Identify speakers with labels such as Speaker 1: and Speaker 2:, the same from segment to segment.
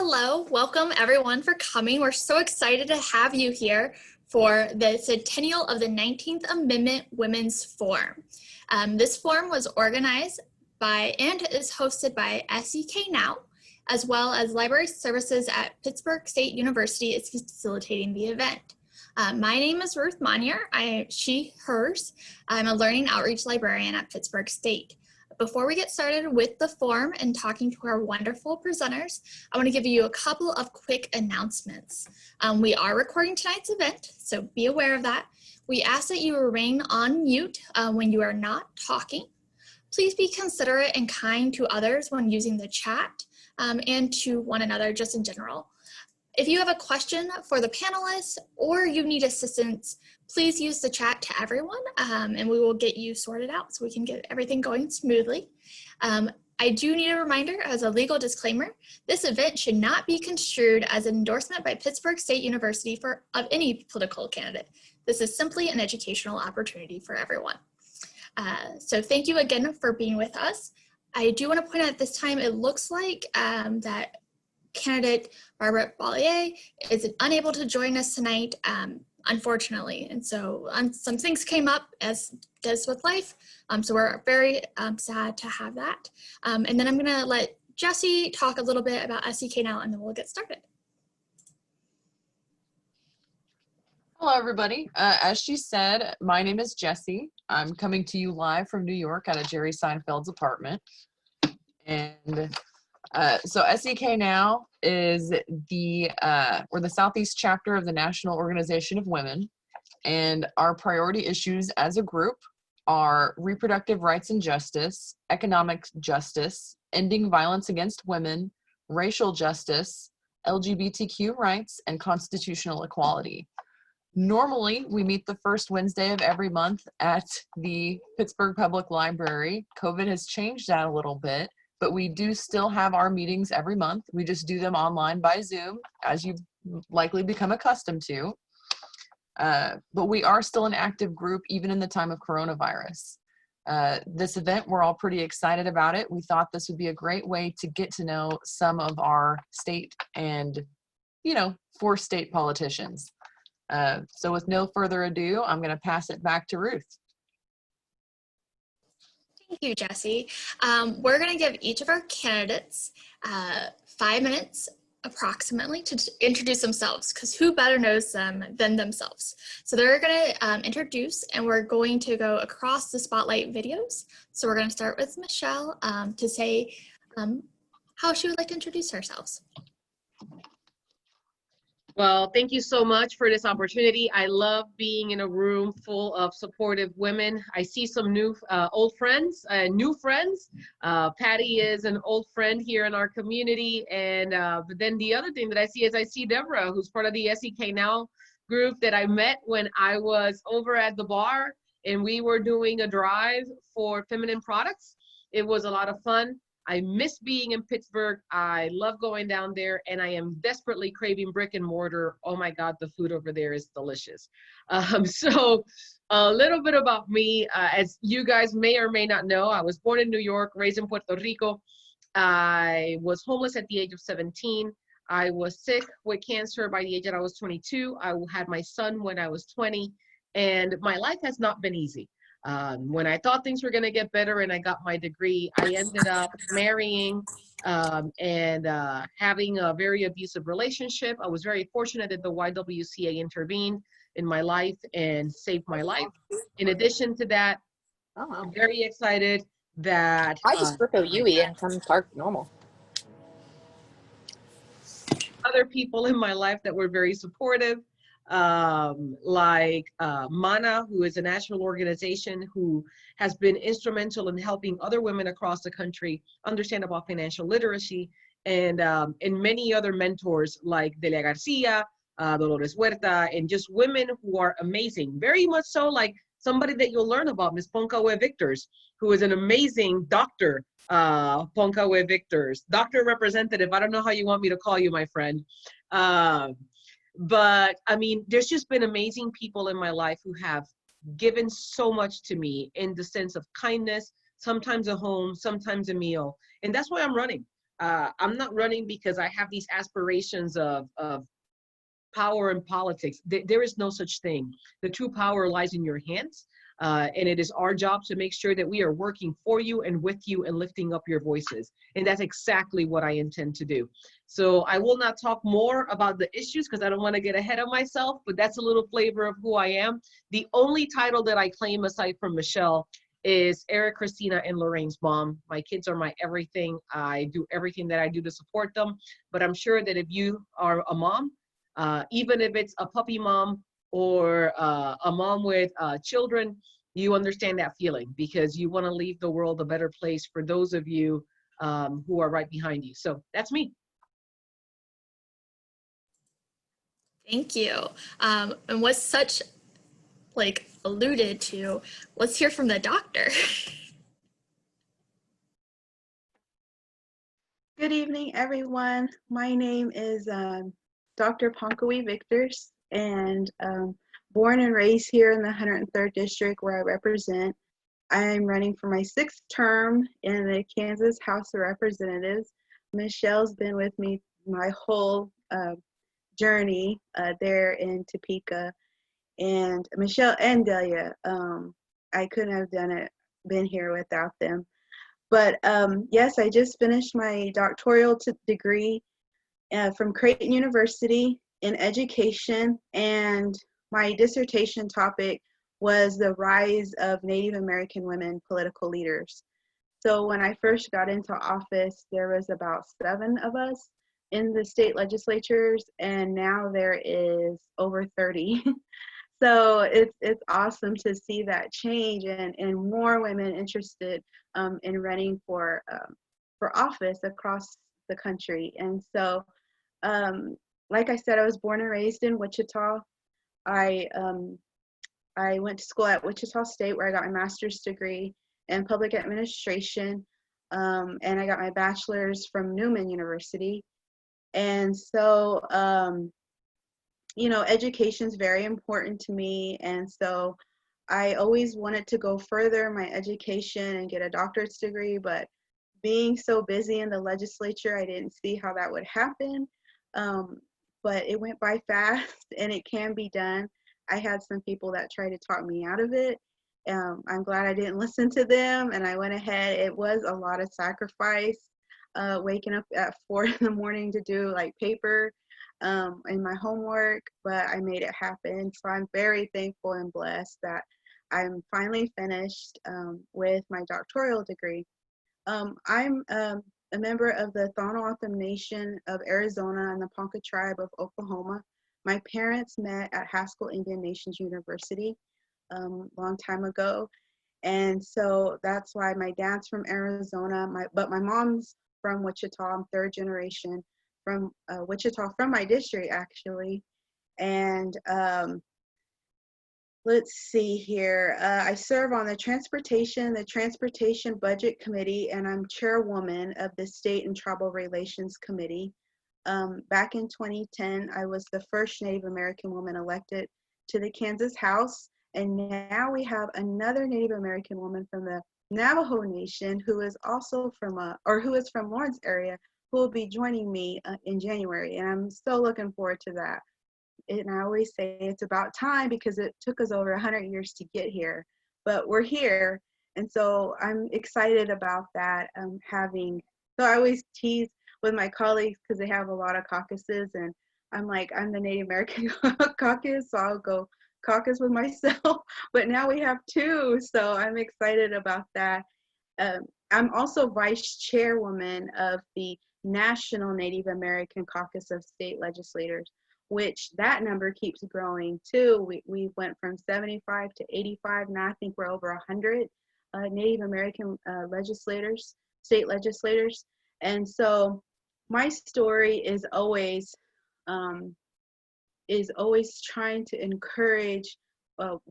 Speaker 1: Hello, welcome everyone for coming. We're so excited to have you here for the Centennial of the 19th Amendment Women's Forum. This forum was organized by and is hosted by SEKNOW, as well as Library Services at Pittsburgh State University is facilitating the event. My name is Ruth Monnier, she, hers. I'm a learning outreach librarian at Pittsburgh State. Before we get started with the forum and talking to our wonderful presenters, I want to give you a couple of quick announcements. We are recording tonight's event, so be aware of that. We ask that you remain on mute when you are not talking. Please be considerate and kind to others when using the chat and to one another just in general. If you have a question for the panelists or you need assistance, please use the chat to everyone and we will get you sorted out so we can get everything going smoothly. I do need a reminder as a legal disclaimer, this event should not be construed as an endorsement by Pittsburgh State University of any political candidate. This is simply an educational opportunity for everyone. So thank you again for being with us. I do want to point out at this time, it looks like that candidate Barbara Bollier is unable to join us tonight, unfortunately. And so some things came up as does with life. So we're very sad to have that. And then I'm gonna let Jessie talk a little bit about SEKNOW and then we'll get started.
Speaker 2: Hello, everybody. As she said, my name is Jessie. I'm coming to you live from New York out of Jerry Seinfeld's apartment. And so SEKNOW is we're the Southeast chapter of the National Organization of Women, and our priority issues as a group are reproductive rights and justice, economic justice, ending violence against women, racial justice, LGBTQ rights, and constitutional equality. Normally, we meet the first Wednesday of every month at the Pittsburgh Public Library. COVID has changed that a little bit, but we do still have our meetings every month. We just do them online by Zoom, as you've likely become accustomed to. But we are still an active group, even in the time of coronavirus. This event, we're all pretty excited about it. We thought this would be a great way to get to know some of our state and, for state politicians. So with no further ado, I'm gonna pass it back to Ruth.
Speaker 1: Thank you, Jessie. We're going to give each of our candidates 5 minutes approximately to introduce themselves, because who better knows them than themselves. So they're going to introduce, and we're going to go across the spotlight videos. So we're going to start with Michelle to say how she would like to introduce herself.
Speaker 3: Well, thank you so much for this opportunity. I love being in a room full of supportive women. I see some new old friends, new friends. Patty is an old friend here in our community. And but then the other thing that I see is I see Deborah, who's part of the SEKNOW group that I met when I was over at the bar and we were doing a drive for feminine products. It was a lot of fun. I miss being in Pittsburgh. I love going down there, and I am desperately craving brick and mortar. Oh my God, the food over there is delicious. So a little bit about me. As you guys may or may not know, I was born in New York, raised in Puerto Rico. I was homeless at the age of 17. I was sick with cancer by the age that I was 22. I had my son when I was 20, and my life has not been easy. When I thought things were going to get better and I got my degree, I ended up marrying and having a very abusive relationship. I was very fortunate that the YWCA intervened in my life and saved my life. In addition to that, I'm very excited that
Speaker 4: I just rip a Yui and come park normal.
Speaker 3: Other people in my life that were very supportive. Like MANA, who is a national organization who has been instrumental in helping other women across the country understand about financial literacy, and many other mentors like Delia Garcia, Dolores Huerta, and just women who are amazing. Very much so like somebody that you'll learn about, Ms. Ponka-We Victors, who is an amazing doctor, Ponka-We Victors, doctor representative. I don't know how you want me to call you, my friend. But I mean, there's just been amazing people in my life who have given so much to me in the sense of kindness, sometimes a home, sometimes a meal. And that's why I'm running. I'm not running because I have these aspirations of power in politics. There is no such thing. The true power lies in your hands. And it is our job to make sure that we are working for you and with you and lifting up your voices. And that's exactly what I intend to do. So I will not talk more about the issues because I don't want to get ahead of myself, but that's a little flavor of who I am. The only title that I claim aside from Michelle is Eric, Christina, and Lorraine's mom. My kids are my everything. I do everything that I do to support them. But I'm sure that if you are a mom, even if it's a puppy mom or a mom with children, you understand that feeling because you want to leave the world a better place for those of you who are right behind you. So that's me.
Speaker 1: Thank you. And what's such like alluded to, let's hear from the doctor.
Speaker 5: Good evening, everyone. My name is Dr. Ponka-We Victors, and born and raised here in the 103rd District where I represent. I'm running for my 6th term in the Kansas House of Representatives. Michelle's been with me my whole journey there in Topeka. And Michelle and Delia, I couldn't have been here without them. But yes, I just finished my doctoral degree from Creighton University in education, and my dissertation topic was the rise of Native American women political leaders. So when I first got into office, there was about 7 of us in the state legislatures, and now there is over 30. So it's awesome to see that change and more women interested in running for office across the country. And so, like I said, I was born and raised in Wichita. I went to school at Wichita State where I got my master's degree in public administration, and I got my bachelor's from Newman University. And so, you know, education is very important to me, and so I always wanted to go further my education and get a doctorate degree, but being so busy in the legislature, I didn't see how that would happen. But it went by fast, and it can be done. I had some people that tried to talk me out of it. I'm glad I didn't listen to them, and I went ahead. It was a lot of sacrifice, waking up at 4 in the morning to do like paper and my homework, but I made it happen. So I'm very thankful and blessed that I'm finally finished with my doctoral degree. I'm a member of the Thonothoam Nation of Arizona and the Ponca tribe of Oklahoma. My parents met at Haskell Indian Nations University long time ago. And so that's why my dad's from Arizona, but my mom's from Wichita. I'm 3rd generation from Wichita, from my district actually. And let's see here. I serve on the Transportation Budget Committee, and I'm chairwoman of the State and Tribal Relations Committee. Back in 2010, I was the first Native American woman elected to the Kansas House, and now we have another Native American woman from the Navajo Nation who is also who is from Lawrence area, who will be joining me in January, and I'm so looking forward to that. And I always say it's about time because it took us over 100 years to get here, but we're here, and so I'm excited about that. So I always tease with my colleagues because they have a lot of caucuses, and I'm like, I'm the Native American caucus, so I'll go caucus with myself, but now we have 2, so I'm excited about that. I'm also vice chairwoman of the National Native American Caucus of State Legislators, which that number keeps growing too. We went from 75 to 85, now I think we're over 100 Native American legislators, state legislators. And so my story is always trying to encourage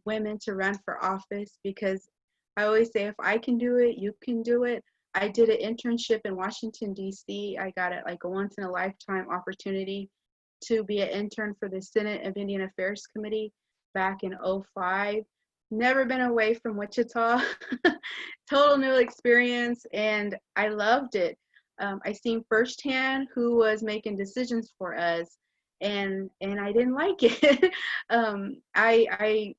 Speaker 5: women to run for office, because I always say, if I can do it, you can do it. I did an internship in Washington, D.C. I got it like a once-in-a-lifetime opportunity to be an intern for the Senate of Indian Affairs Committee back in 2005. Never been away from Wichita. Total new experience, and I loved it. I seen firsthand who was making decisions for us, and I didn't like it. I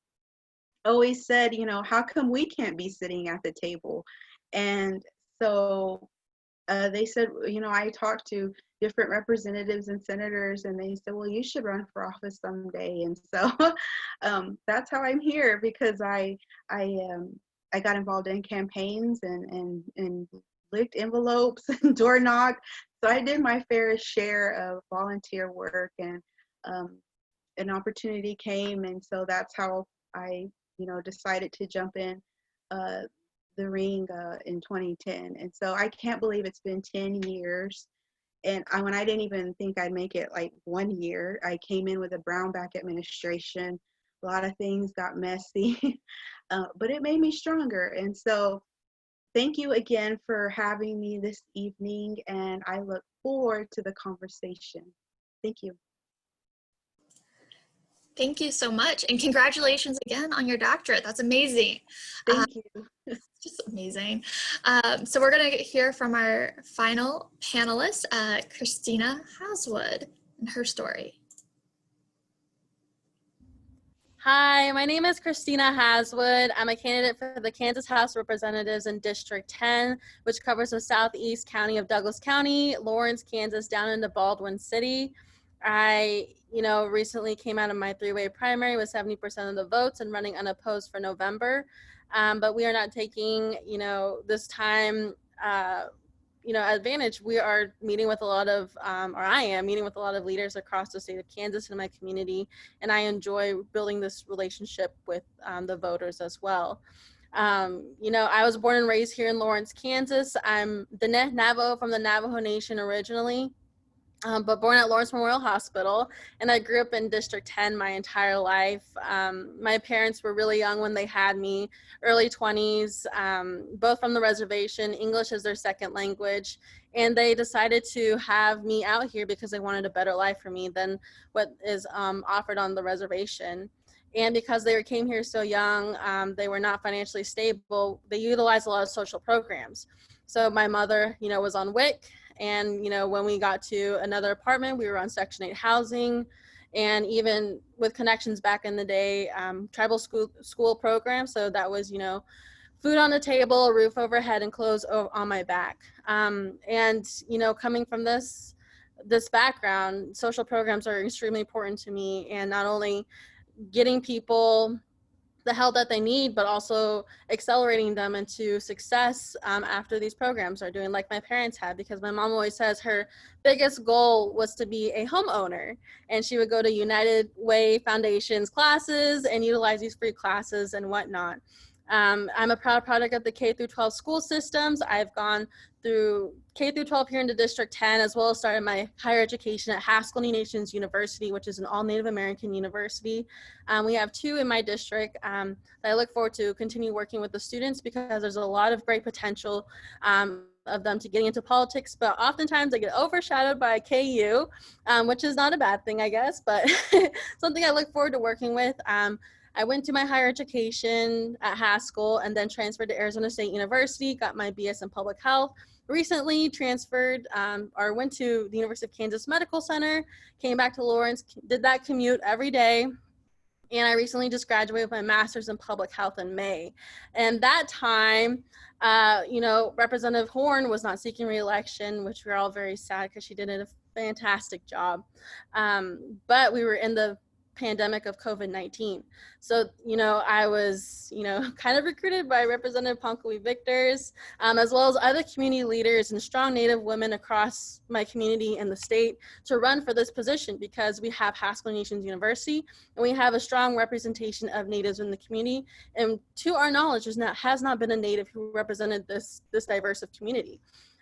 Speaker 5: always said, you know, how come we can't be sitting at the table? And so they said, you know, I talked to different representatives and senators, and they said, well, you should run for office someday. And so that's how I'm here, because I got involved in campaigns and licked envelopes and door knocked. So I did my fair share of volunteer work, and an opportunity came, and so that's how I, you know, decided to jump in the ring in 2010. And so I can't believe it's been 10 years. And when I didn't even think I'd make it like 1 year, I came in with a Brownback administration. A lot of things got messy, but it made me stronger. And so thank you again for having me this evening, and I look forward to the conversation. Thank you.
Speaker 1: Thank you so much. And congratulations again on your doctorate. That's amazing.
Speaker 5: Thank you.
Speaker 1: Just amazing. So we're going to hear from our final panelist, Christina Haswood, and her story.
Speaker 6: Hi, my name is Christina Haswood. I'm a candidate for the Kansas House of Representatives in District 10, which covers the southeast county of Douglas County, Lawrence, Kansas, down into Baldwin City. I, recently came out of my three-way primary with 70% of the votes and running unopposed for November. But we are not taking, this time, advantage. We are meeting with a lot of, or I am meeting with a lot of leaders across the state of Kansas and my community, and I enjoy building this relationship with the voters as well. I was born and raised here in Lawrence, Kansas. I'm the Navajo from the Navajo Nation originally. But born at Lawrence Memorial Hospital, and I grew up in District 10 my entire life. My parents were really young when they had me, early 20s, both from the reservation, English is their second language, and they decided to have me out here because they wanted a better life for me than what is offered on the reservation. And because they came here so young, they were not financially stable, they utilized a lot of social programs. So my mother, was on WIC. And, when we got to another apartment, we were on Section 8 housing, and even with connections back in the day, tribal school program. So that was, food on the table, a roof overhead, and clothes on my back. Coming from this background, social programs are extremely important to me, and not only getting people the help that they need, but also accelerating them into success after these programs are doing, like my parents had, because my mom always says her biggest goal was to be a homeowner, and she would go to United Way Foundation's classes and utilize these free classes and whatnot. I'm a proud product of the K through 12 school systems. I've gone through K through 12 here into District 10, as well as started my higher education at Haskell Nations University, which is an all Native American university. We have 2 in my district that I look forward to continue working with the students, because there's a lot of great potential of them to getting into politics, but oftentimes they get overshadowed by KU, which is not a bad thing, I guess, but something I look forward to working with. I went to my higher education at Haskell and then transferred to Arizona State University, got my BS in public health, recently transferred or went to the University of Kansas Medical Center, came back to Lawrence, did that commute every day. And I recently just graduated with my master's in public health in May. And that time, Representative Horn was not seeking re-election, which we're all very sad because she did a fantastic job. But we were in the pandemic of COVID-19. So, I was, kind of recruited by Representative Ponka-We Victors, as well as other community leaders and strong Native women across my community and the state to run for this position, because we have Haskell Nations University and we have a strong representation of Natives in the community. And to our knowledge, has not been a Native who represented this diverse of community.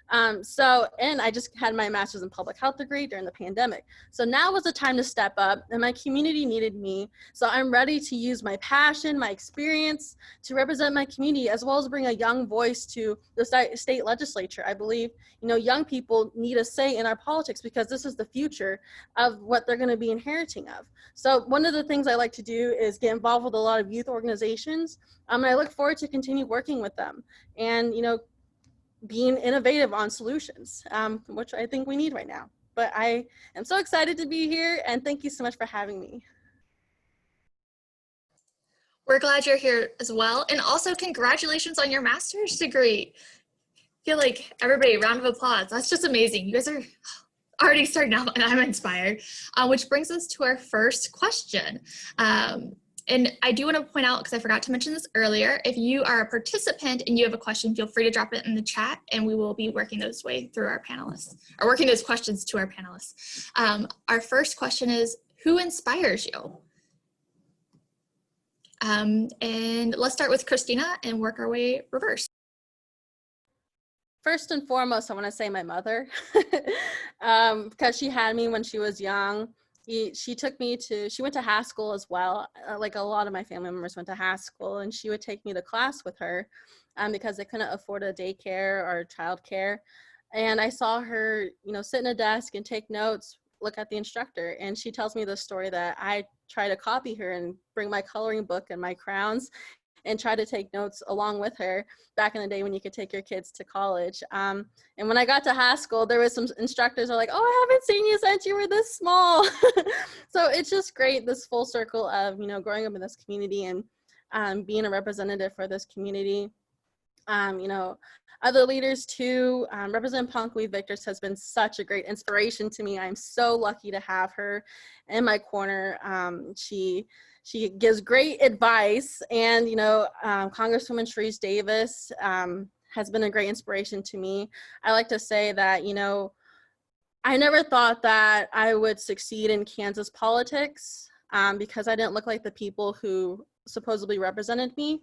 Speaker 6: And I just had my master's in public health degree during the pandemic. So now was the time to step up, and my community needed me. So I'm ready to use my passion, my experience to represent my community, as well as bring a young voice to the state legislature. I believe, young people need a say in our politics, because this is the future of what they're going to be inheriting of. So one of the things I like to do is get involved with a lot of youth organizations. And I look forward to continue working with them. And, being innovative on solutions, which I think we need right now. But I am so excited to be here, and thank you so much for having me.
Speaker 1: We're glad you're here as well. And also congratulations on your master's degree. I feel like everybody, round of applause. That's just amazing. You guys are already starting out and I'm inspired, which brings us to our first question. And I do want to point out, because I forgot to mention this earlier, if you are a participant and you have a question, feel free to drop it in the chat and we will be working those way through our panelists, or working those questions to our panelists. Our first question is, who inspires you? And let's start with Christina and work our way reverse.
Speaker 6: First and foremost, I want to say my mother, because she had me when she was young. She went to Haskell as well. Like a lot of my family members went to Haskell, and she would take me to class with her because they couldn't afford a daycare or childcare. And I saw her, sit in a desk and take notes, look at the instructor. And she tells me the story that I try to copy her and bring my coloring book and my crayons and try to take notes along with her back in the day when you could take your kids to college. And when I got to Haskell, there was some instructors who are like, oh, I haven't seen you since you were this small. So it's just great, this full circle of, growing up in this community and being a representative for this community. Other leaders too. Representative Ponka-We Victors has been such a great inspiration to me. I'm so lucky to have her in my corner. She gives great advice, and Congresswoman Sharice Davis has been a great inspiration to me. I like to say that I never thought that I would succeed in Kansas politics because I didn't look like the people who supposedly represented me.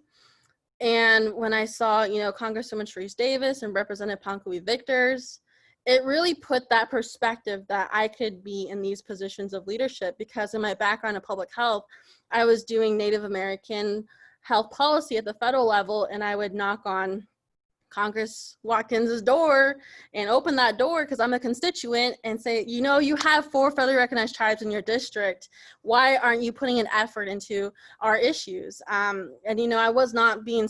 Speaker 6: And when I saw, Congresswoman Sharice Davis and Representative Ponka-We Victors, it really put that perspective that I could be in these positions of leadership, because in my background in public health, I was doing Native American health policy at the federal level, and I would knock on Congress Watkins's door and open that door because I'm a constituent and say, you have 4 federally recognized tribes in your district. Why aren't you putting an effort into our issues? And I was not being,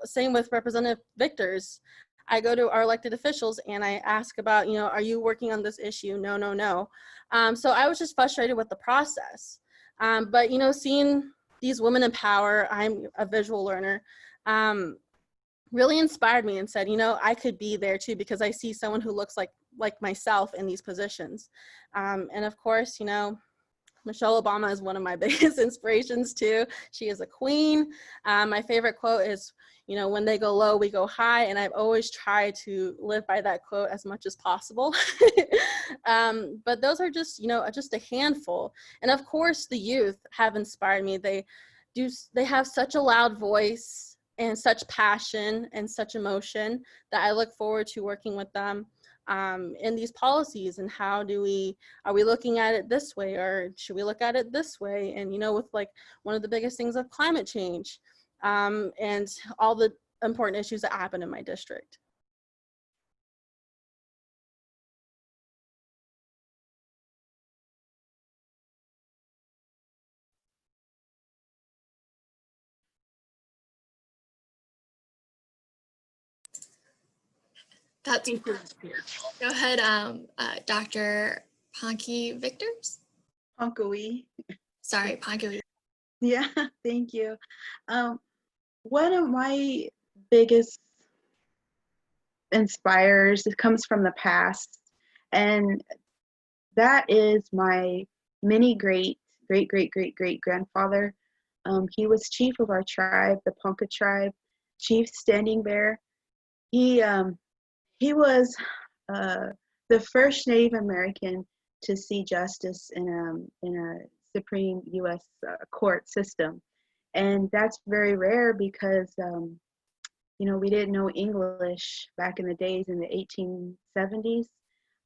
Speaker 6: same with Representative Victors. I go to our elected officials and I ask about, are you working on this issue? No. So I was just frustrated with the process. But, seeing these women in power, I'm a visual learner, really inspired me and said, I could be there too, because I see someone who looks like myself in these positions. And of course, Michelle Obama is one of my biggest inspirations too. She is a queen. My favorite quote is, when they go low, we go high. And I've always tried to live by that quote as much as possible. But those are just, just a handful. And of course, the youth have inspired me. They have such a loud voice and such passion and such emotion that I look forward to working with them in these policies. And are we looking at it this way, or should we look at it this way? And, with one of the biggest things of climate change and all the important issues that happen in my district.
Speaker 1: That's go ahead, Dr. Ponka-We Victors.
Speaker 5: Ponka-We.
Speaker 1: Sorry, Ponka-We.
Speaker 5: Yeah, thank you. One of my biggest inspires, it comes from the past, and that is my mini great grandfather. He was chief of our tribe, the Ponka tribe, Chief Standing Bear. He was the first Native American to see justice in a Supreme U.S. Court system, and that's very rare because we didn't know English back in the days in the 1870s,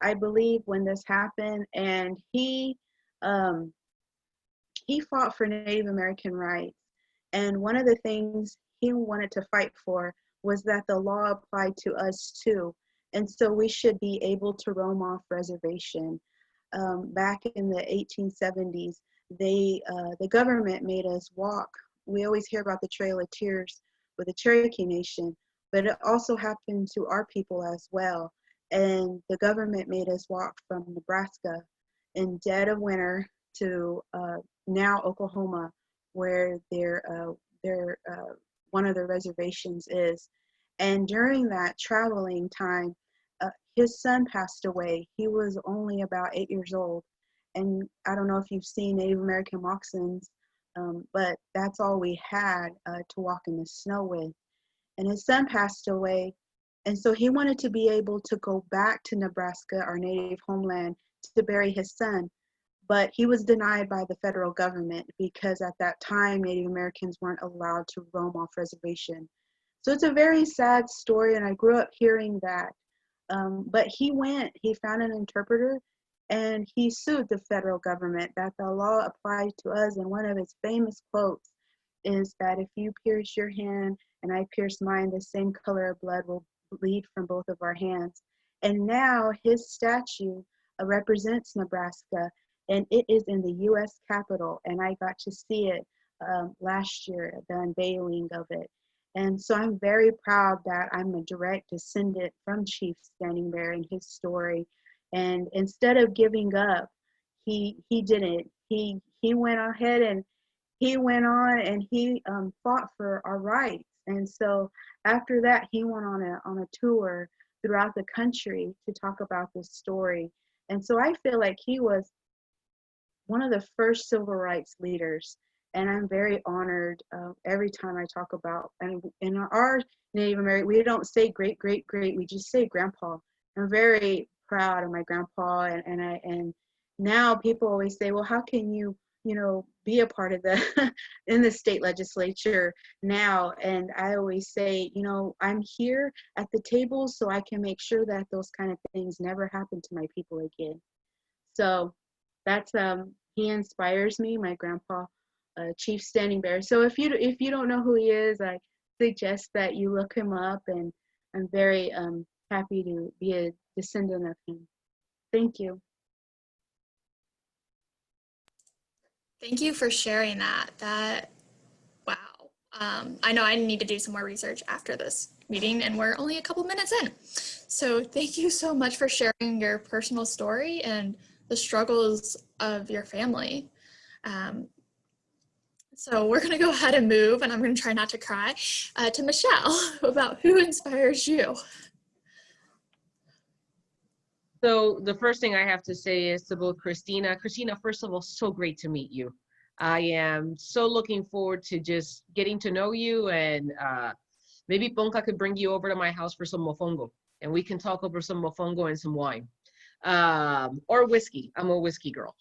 Speaker 5: I believe, when this happened. And he fought for Native American rights, and one of the things he wanted to fight for was that the law applied to us too. And so we should be able to roam off reservation. Back in the 1870s, the government made us walk. We always hear about the Trail of Tears with the Cherokee Nation. but it also happened to our people as well. And the government made us walk from Nebraska in dead of winter to now Oklahoma, where one of the reservations is. And during that traveling time, his son passed away. He was only about 8 years old. And I don't know if you've seen Native American moccasins, but that's all we had to walk in the snow with. And his son passed away. And so he wanted to be able to go back to Nebraska, our native homeland, to bury his son. But he was denied by the federal government because at that time, Native Americans weren't allowed to roam off reservation. So it's a very sad story, and I grew up hearing that. But he found an interpreter, and he sued the federal government that the law applied to us. And one of his famous quotes is that if you pierce your hand and I pierce mine, the same color of blood will bleed from both of our hands. And now his statue represents Nebraska, and it is in the U.S. Capitol, and I got to see it last year, the unveiling of it. And so I'm very proud that I'm a direct descendant from Chief Standing Bear and his story. And instead of giving up, he didn't. He went ahead and he went on and he fought for our rights. And so after that, he went on a tour throughout the country to talk about this story. And so I feel like he was one of the first civil rights leaders. And I'm very honored every time I talk about, and in our Native American, we don't say great, great, great, we just say grandpa. I'm very proud of my grandpa, and now people always say, well, how can you be a part of the, in the state legislature now? And I always say, I'm here at the table so I can make sure that those kind of things never happen to my people again. So that's, he inspires me, my grandpa, Chief Standing Bear. So if you don't know who he is, I suggest that you look him up, and I'm very happy to be a descendant of him. Thank you.
Speaker 1: Thank you for sharing that. Wow. I know I need to do some more research after this meeting, and we're only a couple minutes in. So thank you so much for sharing your personal story and the struggles of your family. So we're gonna go ahead and move, and I'm gonna try not to cry, to Michelle about who inspires you.
Speaker 3: So the first thing I have to say is to both Christina, first of all, so great to meet you. I am so looking forward to just getting to know you, and maybe Ponka could bring you over to my house for some mofongo, and we can talk over some mofongo and some wine, or whiskey. I'm a whiskey girl.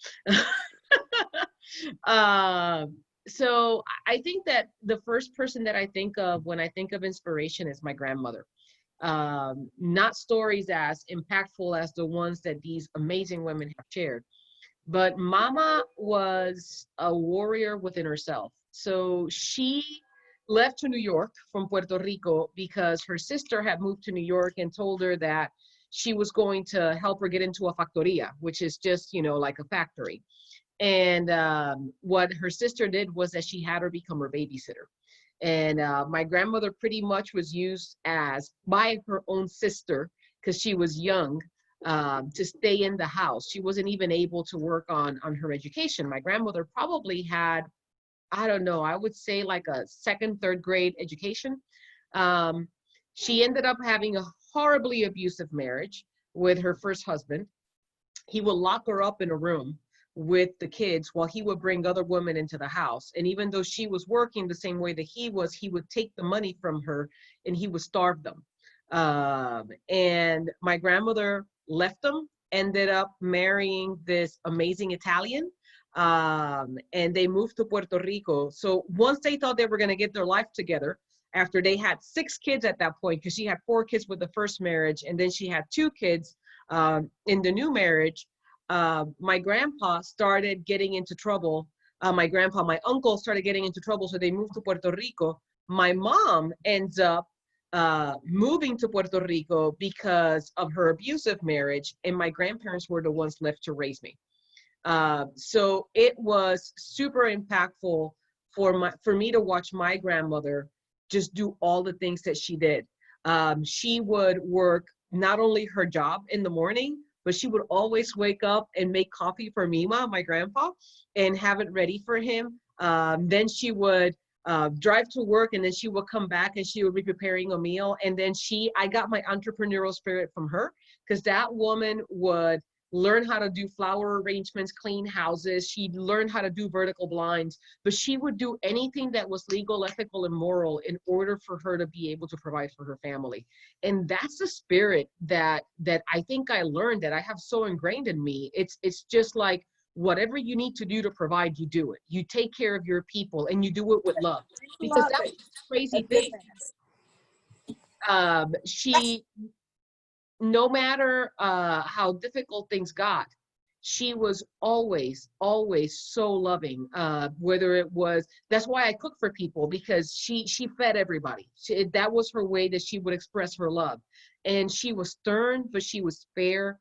Speaker 3: So I think that the first person that I think of when I think of inspiration is my grandmother. Not stories as impactful as the ones that these amazing women have shared, but Mama was a warrior within herself. So she left to New York from Puerto Rico because her sister had moved to New York and told her that she was going to help her get into a factoria, which is just, like a factory. And what her sister did was that she had her become her babysitter. And my grandmother pretty much was used as by her own sister, because she was young, to stay in the house. She wasn't even able to work on her education. My grandmother probably had, I don't know, I would say like a second, third grade education. She ended up having a horribly abusive marriage with her first husband. He would lock her up in a room with the kids while he would bring other women into the house. And even though she was working the same way that he would take the money from her and he would starve them. And my grandmother left them, ended up marrying this amazing Italian, and they moved to Puerto Rico. So once they thought they were going to get their life together, after they had 6 kids at that point, because she had 4 kids with the first marriage, and then she had 2 kids in the new marriage, my grandpa started getting into trouble. My uncle started getting into trouble, so they moved to Puerto Rico. My mom ends up moving to Puerto Rico because of her abusive marriage, and my grandparents were the ones left to raise me. So it was super impactful for me to watch my grandmother just do all the things that she did. She would work not only her job in the morning, but she would always wake up and make coffee for Mima, my grandpa, and have it ready for him. Then she would drive to work, and then she would come back and she would be preparing a meal. And then I got my entrepreneurial spirit from her, because that woman would learn how to do flower arrangements, clean houses. She learned how to do vertical blinds, but she would do anything that was legal, ethical, and moral in order for her to be able to provide for her family. And that's the spirit that I think I learned, that I have so ingrained in me. It's just like, whatever you need to do to provide, you do it. You take care of your people, and you do it with love. Because that was the crazy thing. She, no matter how difficult things got, she was always so loving. Whether it was, that's why I cook for people, because she fed everybody. That was her way that she would express her love. And she was stern, but she was fair.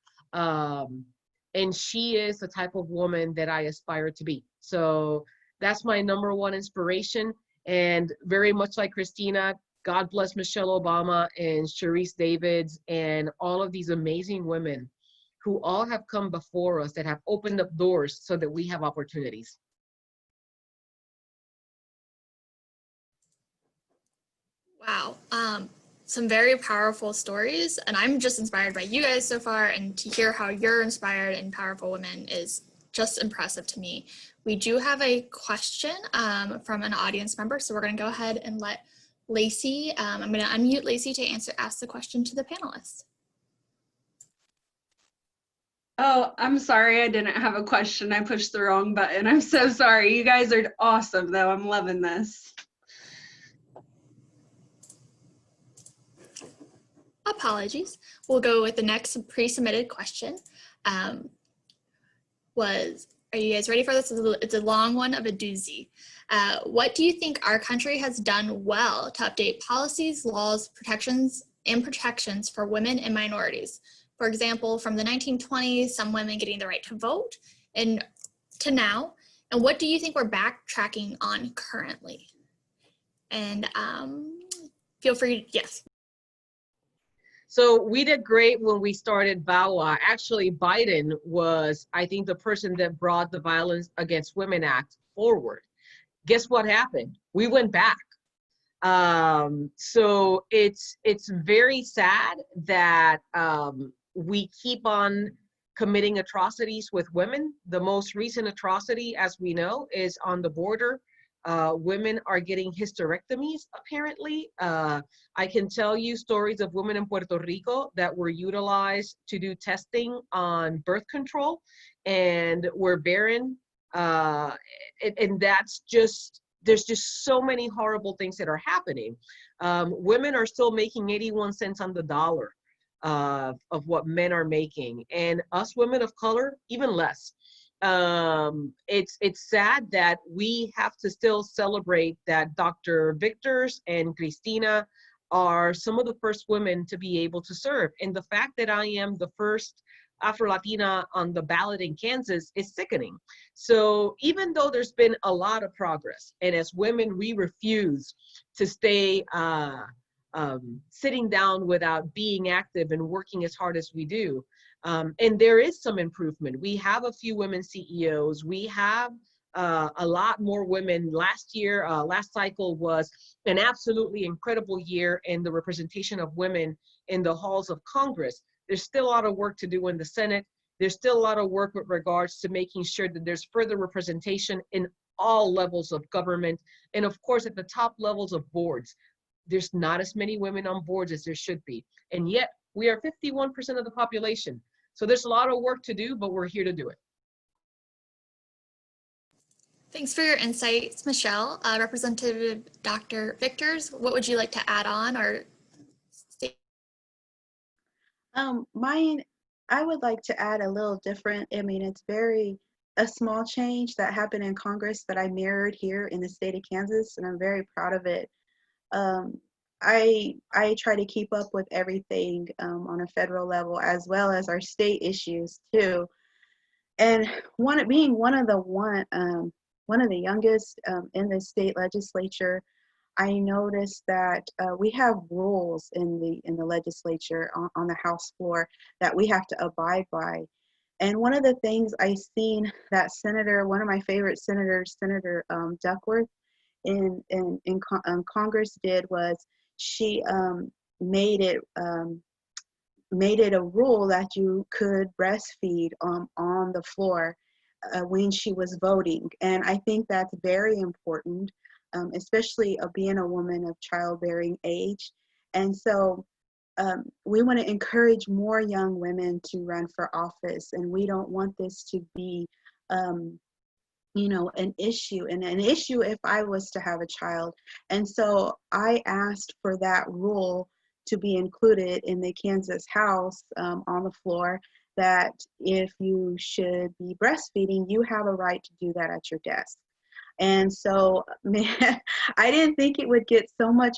Speaker 3: And she is the type of woman that I aspire to be. So that's my number one inspiration. And very much like Christina, God bless Michelle Obama and Sharice Davids and all of these amazing women who all have come before us, that have opened up doors so that we have opportunities.
Speaker 1: Wow. Some very powerful stories, and I'm just inspired by you guys so far, and to hear how you're inspired and powerful women is just impressive to me. We do have a question from an audience member, so we're going to go ahead and let Lacey, I'm going to unmute Lacey to ask the question to the panelists.
Speaker 7: Oh, I'm sorry, I didn't have a question. I pushed the wrong button. I'm so sorry. You guys are awesome, though. I'm loving this.
Speaker 1: Apologies. We'll go with the next pre-submitted question. Are you guys ready for this? It's a long one of a doozy. What do you think our country has done well to update policies, laws, protections for women and minorities? For example, from the 1920s, some women getting the right to vote, and to now. And what do you think we're backtracking on currently? And feel free, yes.
Speaker 3: So we did great when we started VAWA. Actually, Biden was, I think, the person that brought the Violence Against Women Act forward. Guess what happened? We went back. So it's very sad that we keep on committing atrocities with women. The most recent atrocity, as we know, is on the border. Women are getting hysterectomies, apparently. I can tell you stories of women in Puerto Rico that were utilized to do testing on birth control and were barren. And that's just, there's just so many horrible things that are happening. Women are still making 81 cents on the dollar of what men are making. And us women of color, even less. It's sad that we have to still celebrate that Dr. Victors and Christina are some of the first women to be able to serve. And the fact that I am the first Afro-Latina on the ballot in Kansas is sickening. So even though there's been a lot of progress, and as women, we refuse to stay sitting down without being active and working as hard as we do. And there is some improvement. We have a few women CEOs. We have a lot more women. Last year, last cycle was an absolutely incredible year in the representation of women in the halls of Congress. There's still a lot of work to do in the Senate. There's still a lot of work with regards to making sure that there's further representation in all levels of government. And of course, at the top levels of boards, there's not as many women on boards as there should be. And yet we are 51% of the population. So there's a lot of work to do, but we're here to do it.
Speaker 1: Thanks for your insights, Michelle. Representative Dr. Victors, what would you like to add on or state?
Speaker 5: Mine, I would like to add a little different. I mean, it's a small change that happened in Congress that I mirrored here in the state of Kansas, and I'm very proud of it. I try to keep up with everything on a federal level, as well as our state issues too. And being one of the youngest in the state legislature, I noticed that we have rules in the legislature on the House floor that we have to abide by. And one of the things I seen that senator, one of my favorite senators, Senator Duckworth, in Congress did was she made it made it a rule that you could breastfeed on the floor when she was voting. And I think that's very important, especially being a woman of childbearing age. And so we want to encourage more young women to run for office, and we don't want this to be an issue, and an issue if I was to have a child. And so I asked for that rule to be included in the Kansas House on the floor, that if you should be breastfeeding, you have a right to do that at your desk. And so, man, I didn't think it would get so much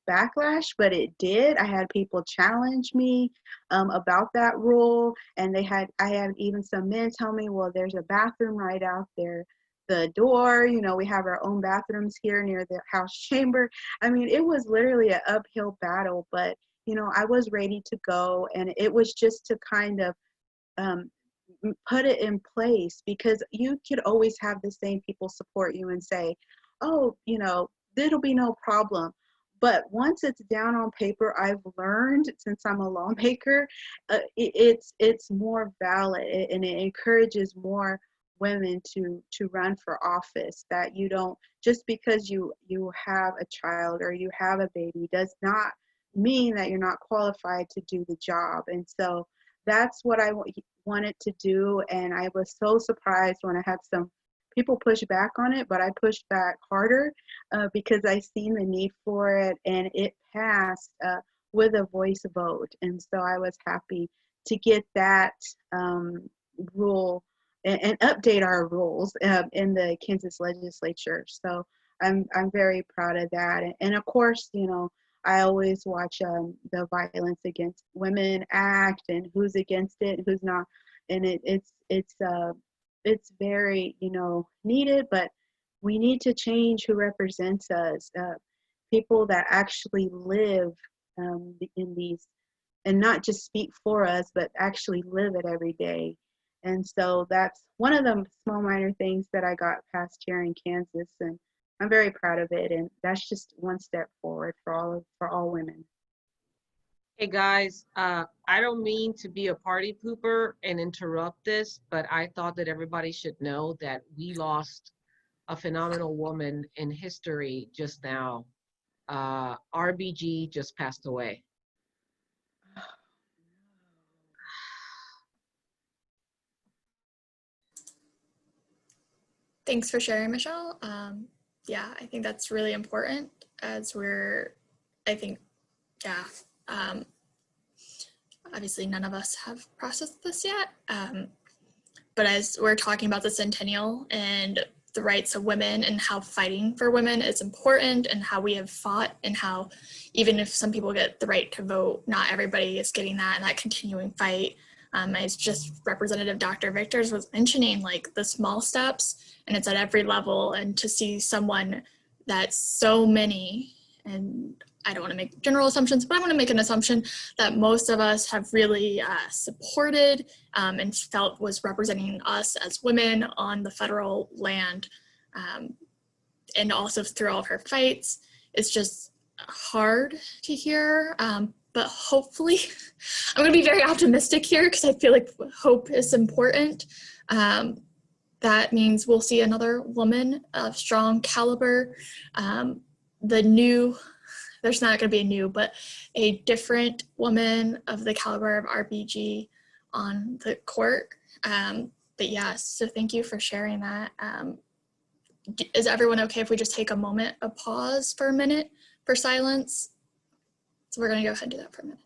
Speaker 5: backlash, but it did. I had people challenge me about that rule, and I had even some men tell me, well, there's a bathroom right out there the door. We have our own bathrooms here near the House chamber. I mean, it was literally an uphill battle, but I was ready to go, and it was just to kind of put it in place, because you could always have the same people support you and say, oh, there'll be no problem. But once it's down on paper, I've learned, since I'm a lawmaker, it's more valid, and it encourages more women to run for office. That you don't, just because you have a child or you have a baby, does not mean that you're not qualified to do the job. And so that's what I wanted to do. And I was so surprised when I had some people push back on it, but I pushed back harder because I seen the need for it, and it passed with a voice vote. And so I was happy to get that rule and update our rules in the Kansas legislature. So I'm very proud of that. And of course, I always watch the Violence Against Women Act, and who's against it and who's not. And it's very, needed, but we need to change who represents us, people that actually live in these, and not just speak for us, but actually live it every day. And so that's one of the small minor things that I got passed here in Kansas, and I'm very proud of it. And that's just one step forward for all women.
Speaker 3: Hey guys, I don't mean to be a party pooper and interrupt this, but I thought that everybody should know that we lost a phenomenal woman in history just now. RBG just passed away.
Speaker 1: Thanks for sharing, Michelle. Yeah, I think that's really important, as obviously none of us have processed this yet. But as we're talking about the Centennial and the rights of women, and how fighting for women is important, and how we have fought, and how even if some people get the right to vote, not everybody is getting that, and that continuing fight. As just Representative Dr. Victors was mentioning, like the small steps, and it's at every level. And to see someone that so many, and I don't want to make general assumptions, but I want to make an assumption that most of us have really supported and felt was representing us as women on the federal land, and also through all of her fights. It's just hard to hear, but hopefully, I'm going to be very optimistic here, because I feel like hope is important. That means we'll see another woman of strong caliber. There's not going to be a new, but a different woman of the caliber of RBG on the court. But yes, so thank you for sharing that. Is everyone okay if we just take a moment, a pause for a minute for silence? So we're going to go ahead and do that for a minute.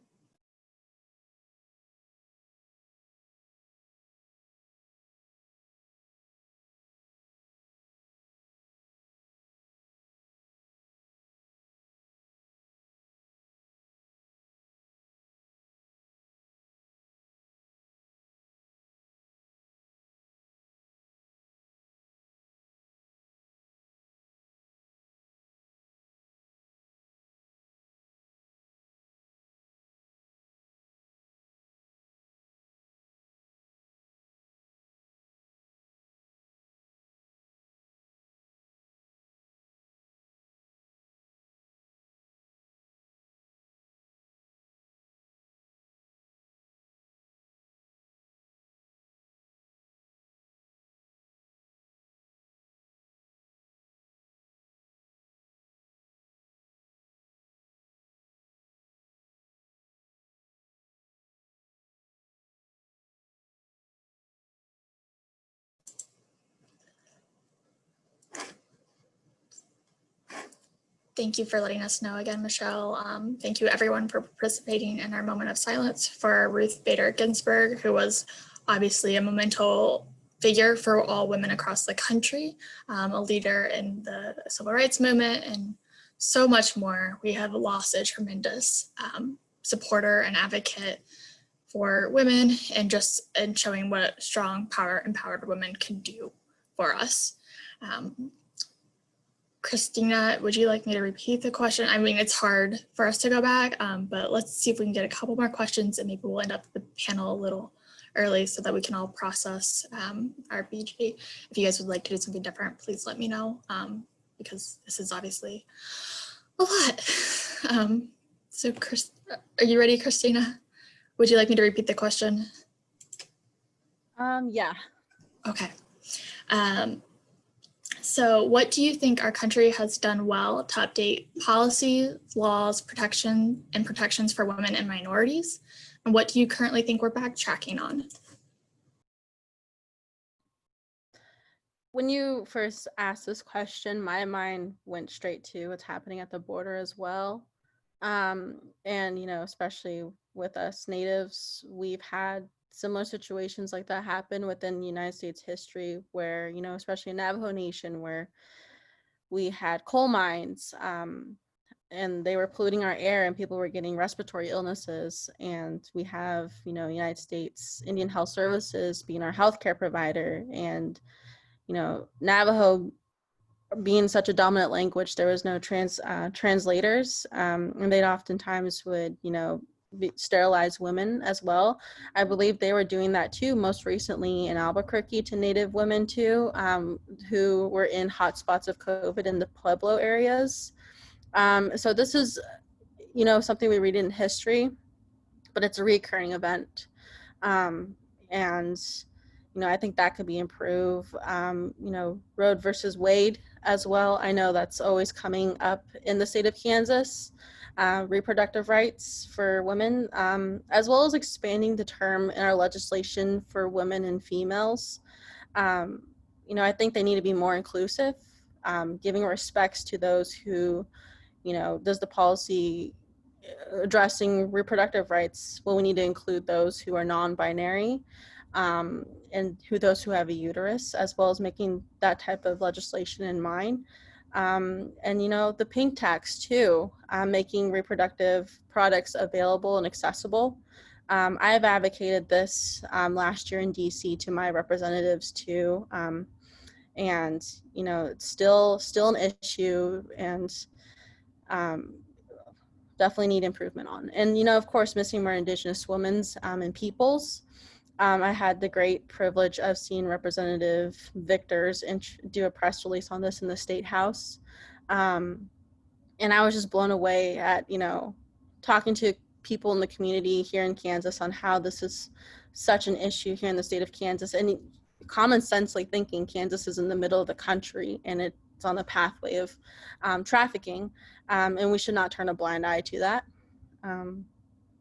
Speaker 1: Thank you for letting us know again, Michelle. Thank you everyone for participating in our moment of silence for Ruth Bader Ginsburg, who was obviously a momental figure for all women across the country, a leader in the civil rights movement, and so much more. We have lost a tremendous supporter and advocate for women, and showing what strong, empowered women can do for us. Christina, would you like me to repeat the question? I mean, it's hard for us to go back, but let's see if we can get a couple more questions, and maybe we'll end up the panel a little early so that we can all process our BG. If you guys would like to do something different, please let me know, because this is obviously a lot. So are you ready, Christina? Would you like me to repeat the question?
Speaker 6: Yeah.
Speaker 1: Okay. So what do you think our country has done well to update policy, laws, protections for women and minorities? And what do you currently think we're backtracking on?
Speaker 6: When you first asked this question, my mind went straight to what's happening at the border as well. And, especially with us natives, we've had similar situations like that happen within United States history where, especially in Navajo Nation, where we had coal mines and they were polluting our air and people were getting respiratory illnesses. And we have, United States Indian Health Services being our healthcare provider, and, Navajo being such a dominant language, there was no translators, and they oftentimes would, sterilize women as well. I believe they were doing that too, most recently in Albuquerque, to Native women too, who were in hotspots of COVID in the Pueblo areas. So this is, something we read in history, but it's a recurring event. And I think that could be improved. Roe versus Wade as well. I know that's always coming up in the state of Kansas. Reproductive rights for women, as well as expanding the term in our legislation for women and females. I think they need to be more inclusive, giving respects to those who, does the policy addressing reproductive rights? Well, we need to include those who are non-binary, and those who have a uterus, as well as making that type of legislation in mind. And the pink tax too, making reproductive products available and accessible. I have advocated this last year in DC to my representatives too, and it's still an issue, and definitely need improvement on. And of course, missing more Indigenous women's and peoples. I had the great privilege of seeing Representative Victors do a press release on this in the State House. And I was just blown away at, talking to people in the community here in Kansas on how this is such an issue here in the state of Kansas. And common sensely thinking Kansas is in the middle of the country and it's on the pathway of trafficking. And we should not turn a blind eye to that. And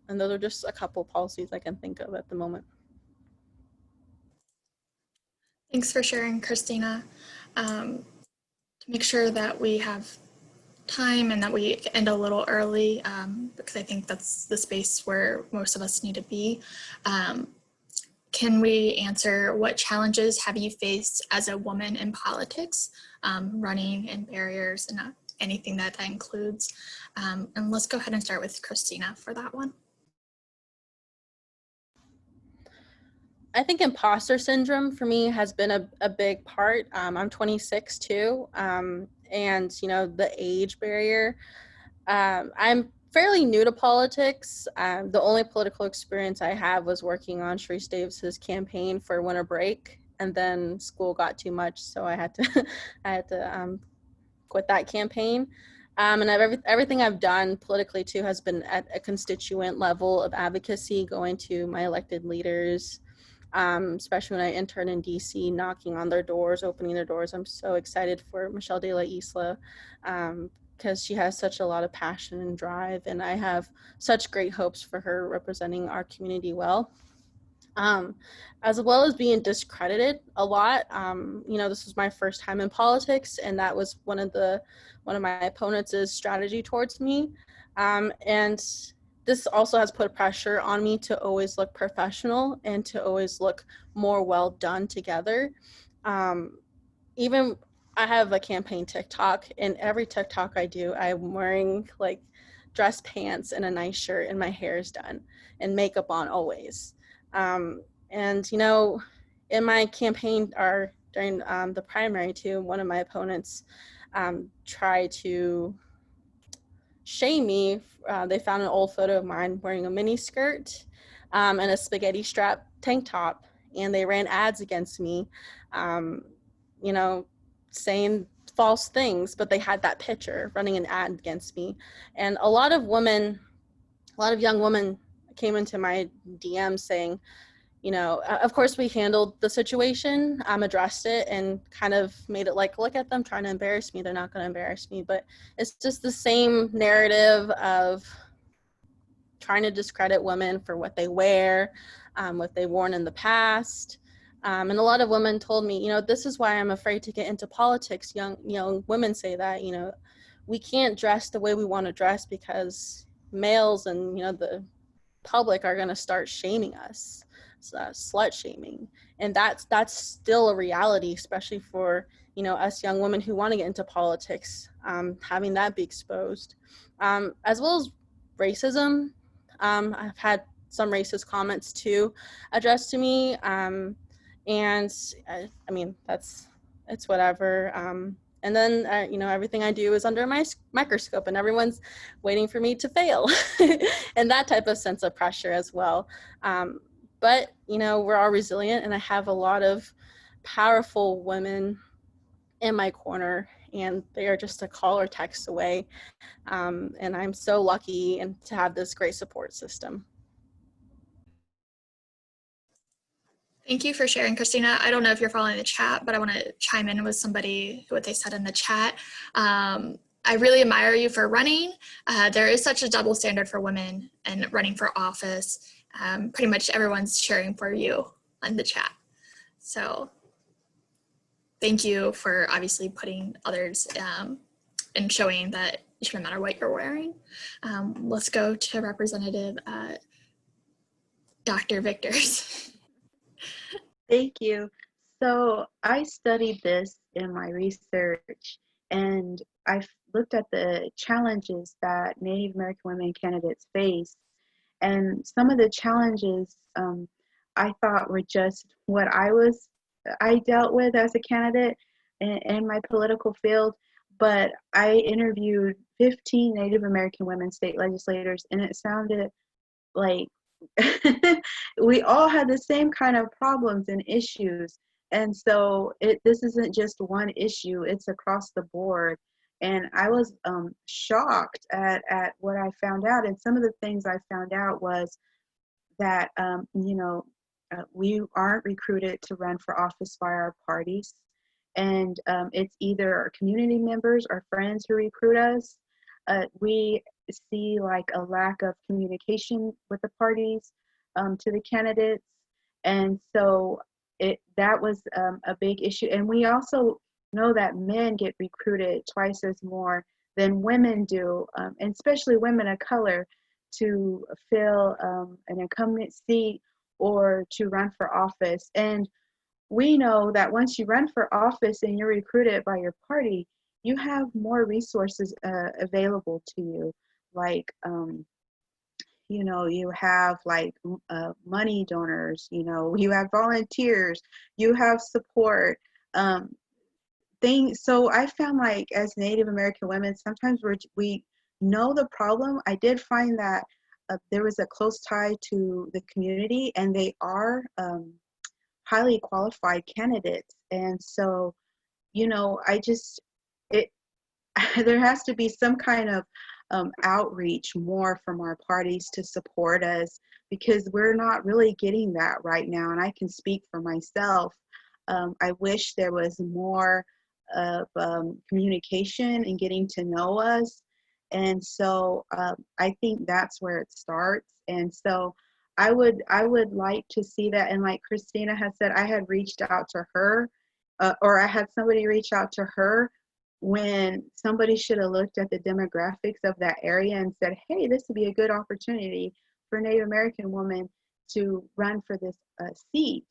Speaker 6: those are just a couple policies I can think of at the moment.
Speaker 1: Thanks for sharing, Christina. To make sure that we have time and that we end a little early, because I think that's the space where most of us need to be. Can we answer, what challenges have you faced as a woman in politics, running, and barriers, and anything that includes? And let's go ahead and start with Christina for that one.
Speaker 6: I think imposter syndrome for me has been a big part. I'm 26 too, and the age barrier. I'm fairly new to politics. The only political experience I have was working on Sharice Davis's campaign for winter break, and then school got too much, so I had to quit that campaign. And everything I've done politically too has been at a constituent level of advocacy, going to my elected leaders. Especially when I interned in DC, knocking on their doors, opening their doors. I'm so excited for Michelle de la Isla, because she has such a lot of passion and drive, and I have such great hopes for her representing our community well. as well as being discredited a lot. This was my first time in politics, and that was one of my opponents' strategy towards me. And this also has put pressure on me to always look professional and to always look more well done together. Even I have a campaign TikTok, and every TikTok I do, I'm wearing like dress pants and a nice shirt, and my hair is done and makeup on always. And in my campaign or during the primary too, one of my opponents tried to shame me. They found an old photo of mine wearing a mini skirt and a spaghetti strap tank top, and they ran ads against me, saying false things, but they had that picture running an ad against me. And a lot of young women came into my DM saying, of course we handled the situation, addressed it, and kind of made it like, look at them trying to embarrass me. They're not going to embarrass me. But it's just the same narrative of trying to discredit women for what they wear, what they've worn in the past. And a lot of women told me, this is why I'm afraid to get into politics. Young women say that, we can't dress the way we want to dress because males and, the public are going to start shaming us, slut shaming. And that's still a reality, especially for, us young women who want to get into politics, having that be exposed, as well as racism. I've had some racist comments too addressed to me. And I mean, it's whatever. And then, everything I do is under my microscope, and everyone's waiting for me to fail, and that type of sense of pressure as well. But, we're all resilient, and I have a lot of powerful women in my corner, and they are just a call or text away. And I'm so lucky and to have this great support system.
Speaker 1: Thank you for sharing, Christina. I don't know if you're following the chat, but I want to chime in with what they said in the chat. I really admire you for running. There is such a double standard for women and running for office. Pretty much everyone's cheering for you in the chat. So thank you for obviously putting others and showing that it shouldn't matter what you're wearing. Let's go to Representative Dr. Victors.
Speaker 5: Thank you. So I studied this in my research, and I looked at the challenges that Native American women candidates face. And some of the challenges I thought were just what I dealt with as a candidate in my political field. But I interviewed 15 Native American women state legislators, and it sounded like we all had the same kind of problems and issues. And so this isn't just one issue, it's across the board. And I was shocked at what I found out. And some of the things I found out was that, we aren't recruited to run for office by our parties. And it's either our community members or friends who recruit us. We see like a lack of communication with the parties to the candidates. And so that was a big issue. And we also know that men get recruited twice as more than women do, and especially women of color, to fill an incumbent seat or to run for office. And we know that once you run for office and you're recruited by your party, you have more resources available to you. Like, you have like money donors, you have volunteers, you have support, things. So I found like as Native American women, sometimes we know the problem. I did find that there was a close tie to the community, and they are highly qualified candidates. And so, there has to be some kind of outreach more from our parties to support us, because we're not really getting that right now. And I can speak for myself. I wish there was more of communication and getting to know us. And so I think that's where it starts. And so I would like to see that. And like Christina has said, I had reached out to her, or I had somebody reach out to her when somebody should have looked at the demographics of that area and said, hey, this would be a good opportunity for a Native American woman to run for this seat.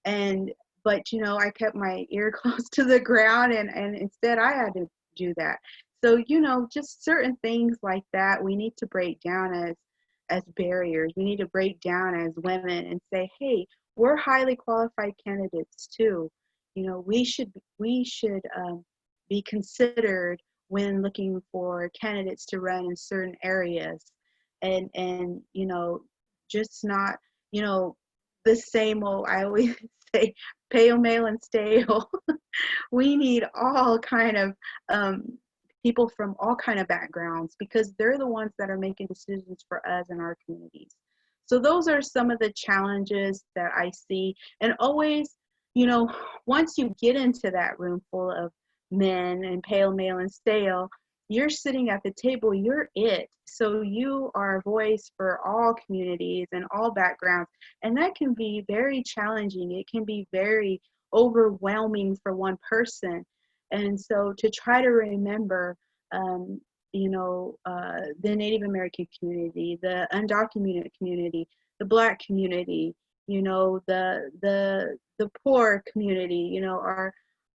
Speaker 5: But I kept my ear close to the ground, and instead I had to do that. So just certain things like that we need to break down as barriers. We need to break down as women and say, hey, we're highly qualified candidates too. We should be considered when looking for candidates to run in certain areas, and just not the same old, I always say, pale, male, and stale. We need all kind of people from all kind of backgrounds, because they're the ones that are making decisions for us in our communities. So those are some of the challenges that I see. And always, once you get into that room full of men and pale, male, and stale, you're sitting at the table, you're it. So you are a voice for all communities and all backgrounds. And that can be very challenging. It can be very overwhelming for one person. And so to try to remember, the Native American community, the undocumented community, the Black community, the poor community,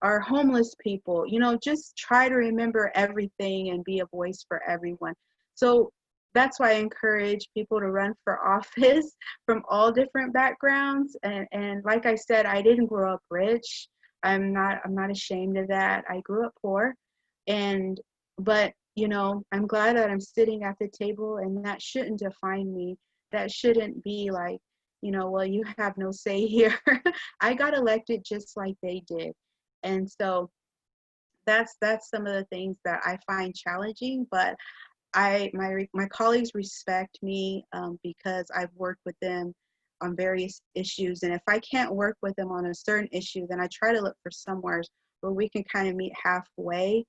Speaker 5: our homeless people, just try to remember everything and be a voice for everyone. So that's why I encourage people to run for office from all different backgrounds. And like I said, I didn't grow up rich. I'm not ashamed of that. I grew up poor, but I'm glad that I'm sitting at the table, and that shouldn't define me. That shouldn't be like, well, you have no say here. I got elected just like they did. And so that's some of the things that I find challenging, but my colleagues respect me because I've worked with them on various issues. And if I can't work with them on a certain issue, then I try to look for somewhere where we can kind of meet halfway,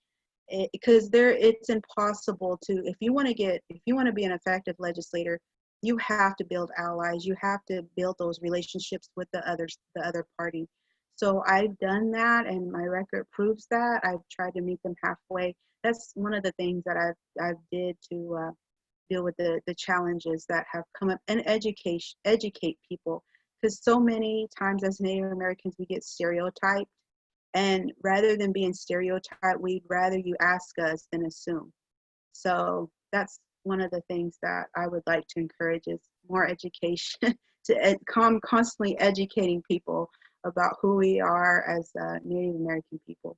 Speaker 5: because it's impossible to, if you want to be an effective legislator, you have to build allies. You have to build those relationships with the other party. So I've done that, and my record proves that. I've tried to meet them halfway. That's one of the things that I've did to deal with the challenges that have come up, and educate people, because so many times as Native Americans we get stereotyped, and rather than being stereotyped, we'd rather you ask us than assume. So that's one of the things that I would like to encourage, is more education, to constantly educating people about who we are as Native American people.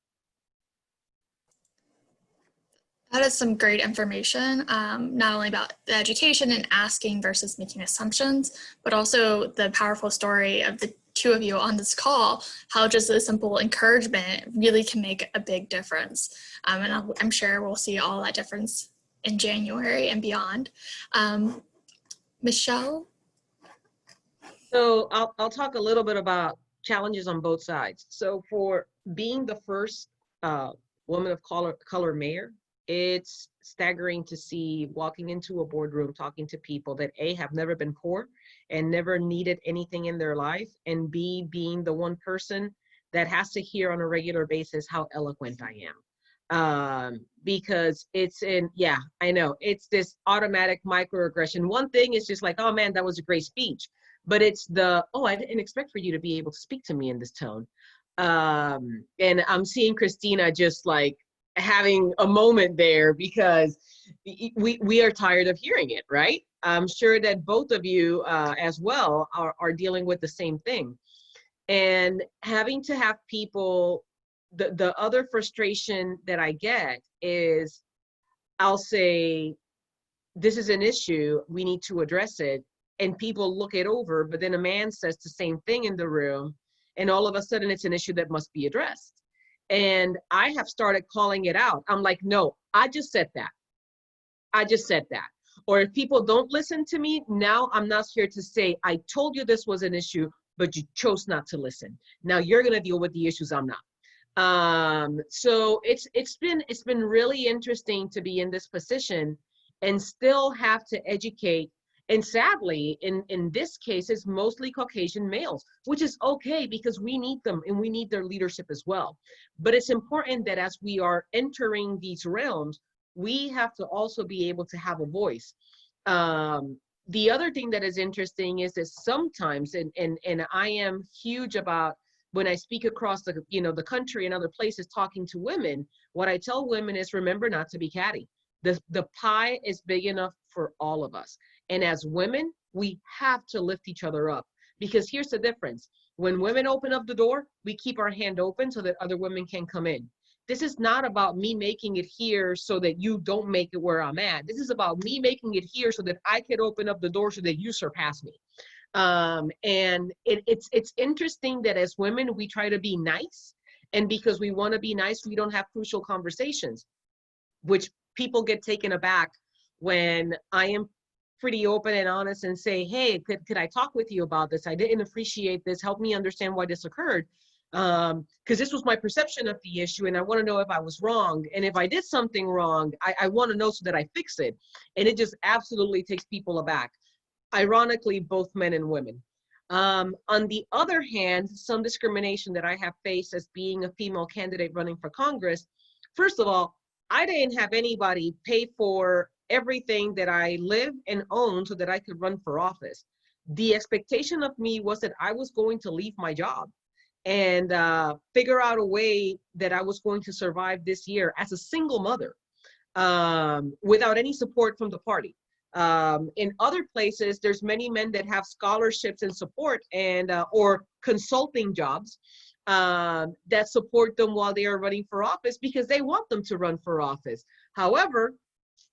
Speaker 1: That is some great information, not only about the education and asking versus making assumptions, but also the powerful story of the two of you on this call, how just a simple encouragement really can make a big difference. And I'm sure we'll see all that difference in January and beyond. Michelle?
Speaker 3: So I'll talk a little bit about challenges on both sides. So for being the first woman of color mayor, it's staggering to see walking into a boardroom, talking to people that A, have never been poor and never needed anything in their life, and B, being the one person that has to hear on a regular basis how eloquent I am. Because I know, it's this automatic microaggression. One thing is just like, oh man, that was a great speech. But it's I didn't expect for you to be able to speak to me in this tone. And I'm seeing Christina just like having a moment there, because we are tired of hearing it, right? I'm sure that both of you as well are dealing with the same thing. And having to have people, the other frustration that I get is, I'll say, this is an issue, we need to address it. And people look it over, but then a man says the same thing in the room, and all of a sudden it's an issue that must be addressed. And I have started calling it out. I'm like, no, I just said that. I just said that. Or if people don't listen to me, now I'm not here to say, I told you this was an issue, but you chose not to listen. Now you're gonna deal with the issues, I'm not. So it's been really interesting to be in this position and still have to educate And sadly, in this case, it's mostly Caucasian males, which is okay because we need them and we need their leadership as well. But it's important that as we are entering these realms, we have to also be able to have a voice. The other thing that is interesting is that sometimes, and I am huge about when I speak across the, the country and other places talking to women, what I tell women is remember not to be catty. The pie is big enough for all of us. And as women, we have to lift each other up, because here's the difference. When women open up the door, we keep our hand open so that other women can come in. This is not about me making it here so that you don't make it where I'm at. This is about me making it here so that I can open up the door so that you surpass me. And it's interesting that as women, we try to be nice. And because we want to be nice, we don't have crucial conversations, which people get taken aback when I am pretty open and honest and say, hey, could I talk with you about this? I didn't appreciate this. Help me understand why this occurred. Because this was my perception of the issue, and I want to know if I was wrong. And if I did something wrong, I want to know so that I fix it. And it just absolutely takes people aback. Ironically, both men and women. On the other hand, some discrimination that I have faced as being a female candidate running for Congress, first of all, I didn't have anybody pay for everything that I live and own so that I could run for office. The expectation of me was that I was going to leave my job and figure out a way that I was going to survive this year as a single mother without any support from the party. In other places, there's many men that have scholarships and support and or consulting jobs that support them while they are running for office because they want them to run for office. However,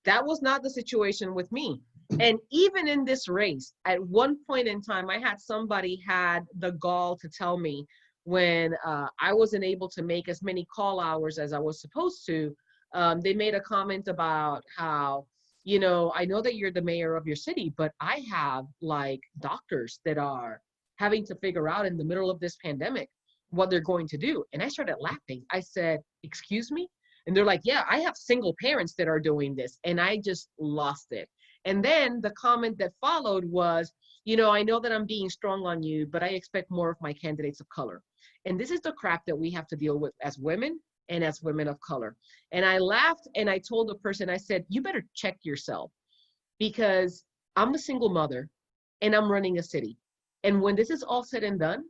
Speaker 3: that was not the situation with me. And even in this race, at one point in time, I had somebody had the gall to tell me when I wasn't able to make as many call hours as I was supposed to. They made a comment about how, I know that you're the mayor of your city, but I have like doctors that are having to figure out in the middle of this pandemic what they're going to do. And I started laughing. I said, excuse me? And they're like, yeah, I have single parents that are doing this. And I just lost it. And then the comment that followed was, I know that I'm being strong on you, but I expect more of my candidates of color. And this is the crap that we have to deal with as women and as women of color. And I laughed and I told the person, I said, you better check yourself, because I'm a single mother and I'm running a city. And when this is all said and done,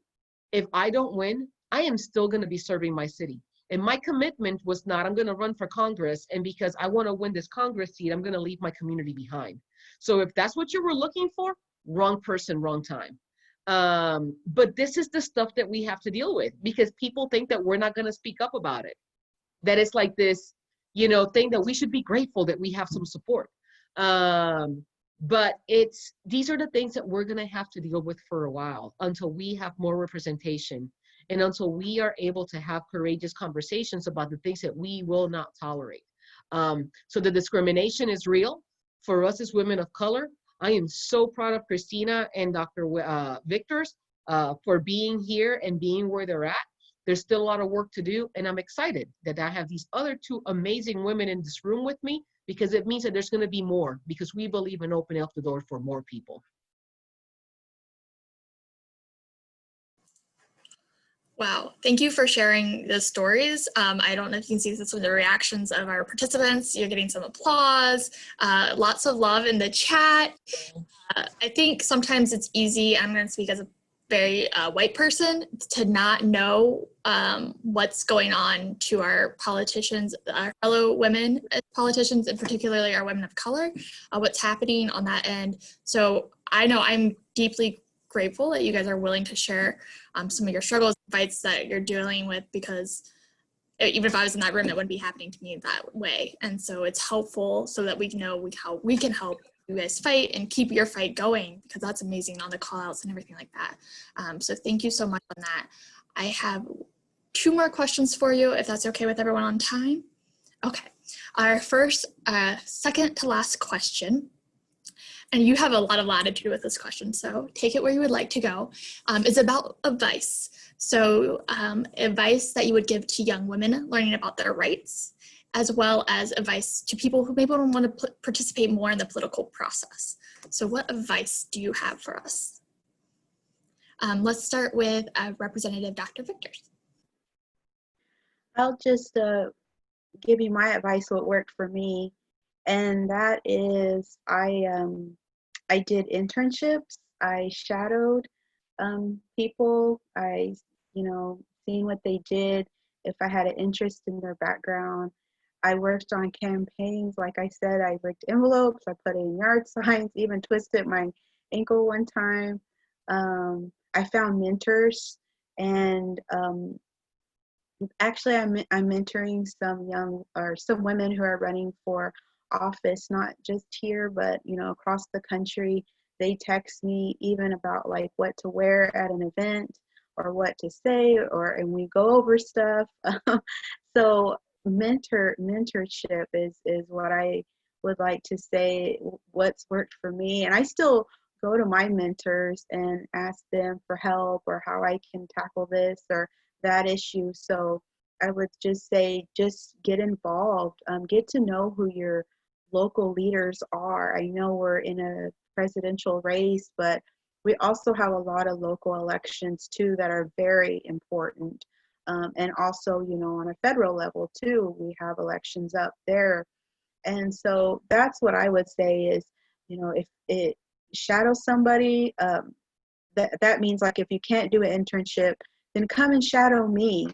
Speaker 3: if I don't win, I am still going to be serving my city. And my commitment was not, I'm going to run for Congress, and because I want to win this Congress seat, I'm going to leave my community behind. So if that's what you were looking for, wrong person, wrong time. But this is the stuff that we have to deal with, because people think that we're not going to speak up about it. That it's like this, thing that we should be grateful that we have some support. But these are the things that we're going to have to deal with for a while until we have more representation and until we are able to have courageous conversations about the things that we will not tolerate. So the discrimination is real for us as women of color. I am so proud of Christina and Dr. Victors for being here and being where they're at. There's still a lot of work to do, and I'm excited that I have these other two amazing women in this room with me, because it means that there's going to be more, because we believe in opening up the door for more people.
Speaker 1: Wow, thank you for sharing the stories. I don't know if you can see this with the reactions of our participants. You're getting some applause, lots of love in the chat. I think sometimes it's easy, I'm going to speak as a very white person, to not know what's going on to our politicians, our fellow women politicians, and particularly our women of color, what's happening on that end. So I know I'm deeply grateful that you guys are willing to share some of your struggles, fights that you're dealing with, because even if I was in that room, it wouldn't be happening to me that way. And so it's helpful so that we know how we can help you guys fight and keep your fight going, because that's amazing on the call outs and everything like that. So thank you so much on that. I have 2 more questions for you, if that's okay with everyone on time. Okay, our first, second to last question, and you have a lot of latitude with this question, so take it where you would like to go, is about advice. So advice that you would give to young women learning about their rights, as well as advice to people who maybe don't want to participate more in the political process. So what advice do you have for us? Let's start with Representative Dr. Victors.
Speaker 5: I'll just give you my advice, what worked for me. And that is I did internships. I shadowed people. I, seeing what they did, if I had an interest in their background. I worked on campaigns. Like I said, I licked envelopes. I put in yard signs, even twisted my ankle one time. I found mentors, and actually I'm mentoring some women who are running for office, not just here, but across the country. They text me even about like what to wear at an event or what to say, and we go over stuff. So mentorship is what I would like to say, what's worked for me. And I still go to my mentors and ask them for help or how I can tackle this or that issue. So I would just say, just get involved, get to know who your local leaders are. I know we're in a presidential race, but we also have a lot of local elections too that are very important. And also, on a federal level too, we have elections up there. And so that's what I would say is, if it shadows somebody, that means like if you can't do an internship, then come and shadow me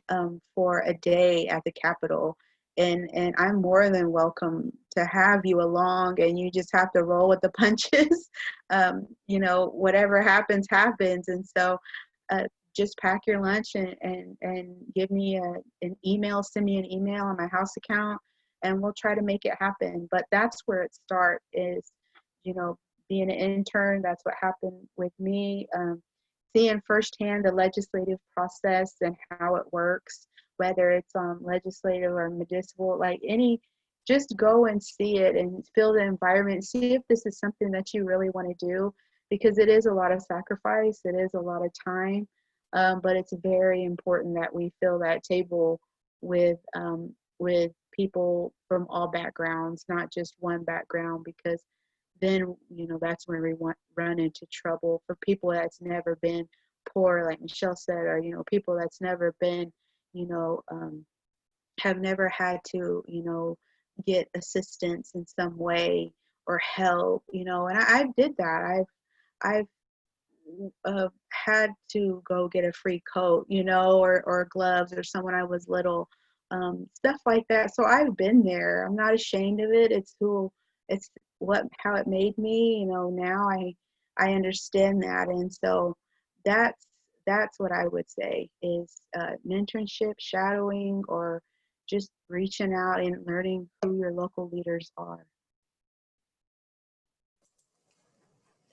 Speaker 5: for a day at the Capitol. And I'm more than welcome to have you along, and you just have to roll with the punches. Whatever happens, happens. And so just pack your lunch and give me an email, send me an email on my house account, and we'll try to make it happen. But that's where it starts is, being an intern. That's what happened with me. Seeing firsthand the legislative process and how it works, whether it's legislative or municipal, just go and see it and feel the environment, see if this is something that you really want to do, because it is a lot of sacrifice, it is a lot of time, but it's very important that we fill that table with people from all backgrounds, not just one background, because then that's when we run into trouble. For people that's never been poor, like Michelle said, or people that's never been have never had to get assistance in some way or help, and I did that. I've had to go get a free coat, or gloves, or someone I was little, stuff like that. So I've been there. I'm not ashamed of it. It's how it made me. Now I understand that, and so that's what I would say is mentorship, shadowing, or just reaching out and learning who your local leaders are.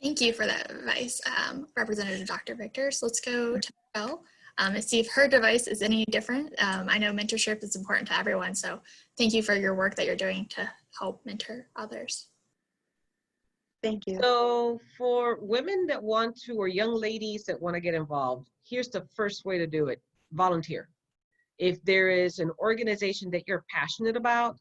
Speaker 1: Thank you for that advice, Representative Dr. Victors. Let's go to Michelle and see if her advice is any different. I know mentorship is important to everyone, so thank you for your work that you're doing to help mentor others.
Speaker 5: Thank you.
Speaker 3: So for women that want to, or young ladies that want to get involved, here's the first way to do it: volunteer. If there is an organization that you're passionate about,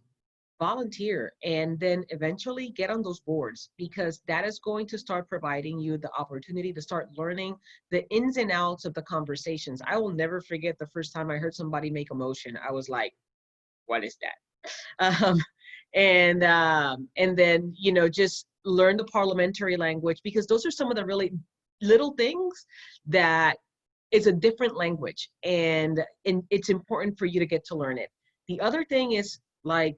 Speaker 3: volunteer, and then eventually get on those boards, because that is going to start providing you the opportunity to start learning the ins and outs of the conversations. I will never forget the first time I heard somebody make a motion. I was like, what is that? And then, just learn the parliamentary language, because those are some of the really little things that it's a different language, and it's important for you to get to learn it. The other thing is, like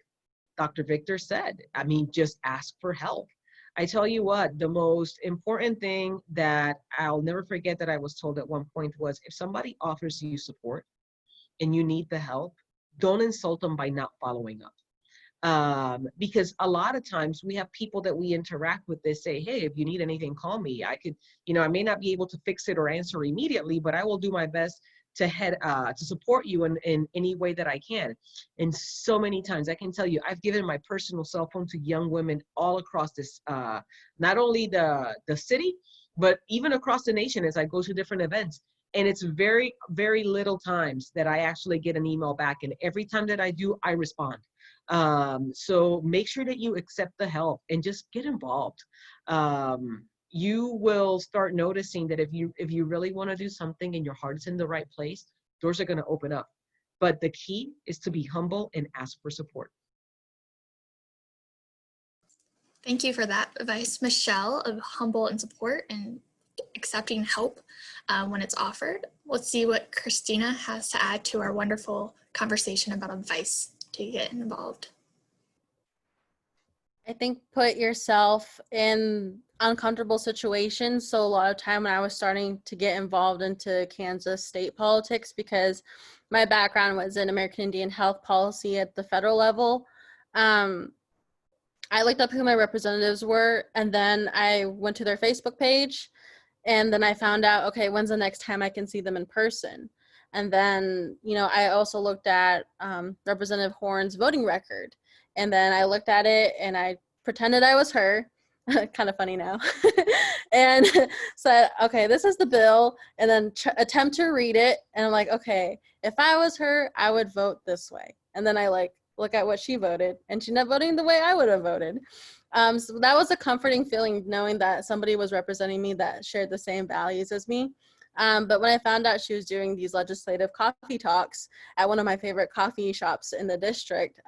Speaker 3: Dr. Victor said, just ask for help. I tell you what, the most important thing that I'll never forget that I was told at one point was, if somebody offers you support and you need the help, don't insult them by not following up. Because a lot of times we have people that we interact with, they say, hey, if you need anything, call me. I could, I may not be able to fix it or answer immediately, but I will do my best to support you in any way that I can. And so many times, I can tell you, I've given my personal cell phone to young women all across this, not only the city, but even across the nation as I go to different events. And it's very, very little times that I actually get an email back. And every time that I do, I respond. So make sure that you accept the help and just get involved. You will start noticing that if you really want to do something and your heart is in the right place, doors are going to open up. But the key is to be humble and ask for support.
Speaker 1: Thank you for that advice, Michelle, of humble and support and accepting help when it's offered. Let's see what Christina has to add to our wonderful conversation about advice to get involved.
Speaker 6: I think put yourself in uncomfortable situations. So a lot of time when I was starting to get involved into Kansas state politics, because my background was in American Indian health policy at the federal level, I looked up who my representatives were, and then I went to their Facebook page, and then I found out, okay, when's the next time I can see them in person? And then, you know, I also looked at Representative Horn's voting record, and then I looked at it and I pretended I was her, kind of funny now, and said, okay, this is the bill, and then attempt to read it, and I'm like, okay, if I was her, I would vote this way. And then I look at what she voted, and she's not voting the way I would have voted. So that was a comforting feeling, knowing that somebody was representing me that shared the same values as me. But when I found out she was doing these legislative coffee talks at one of my favorite coffee shops in the district,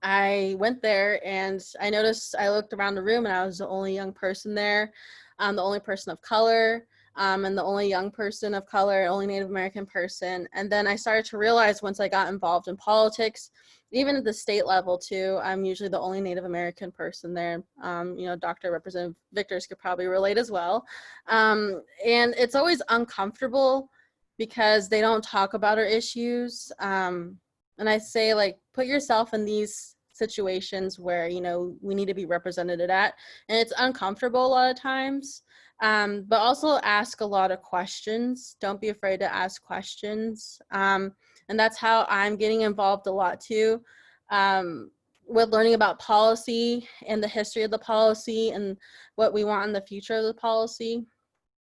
Speaker 6: I went there and I noticed, I looked around the room and I was the only young person there, the only person of color, and the only young person of color, only Native American person. And then I started to realize once I got involved in politics, even at the state level too, I'm usually the only Native American person there. You know, Dr. Representative Victors could probably relate as well. And it's always uncomfortable because they don't talk about our issues. And I say, like, put yourself in these situations where, you know, we need to be represented at, and it's uncomfortable a lot of times. But also ask a lot of questions. Don't be afraid to ask questions. And that's how I'm getting involved a lot too, with learning about policy and the history of the policy and what we want in the future of the policy.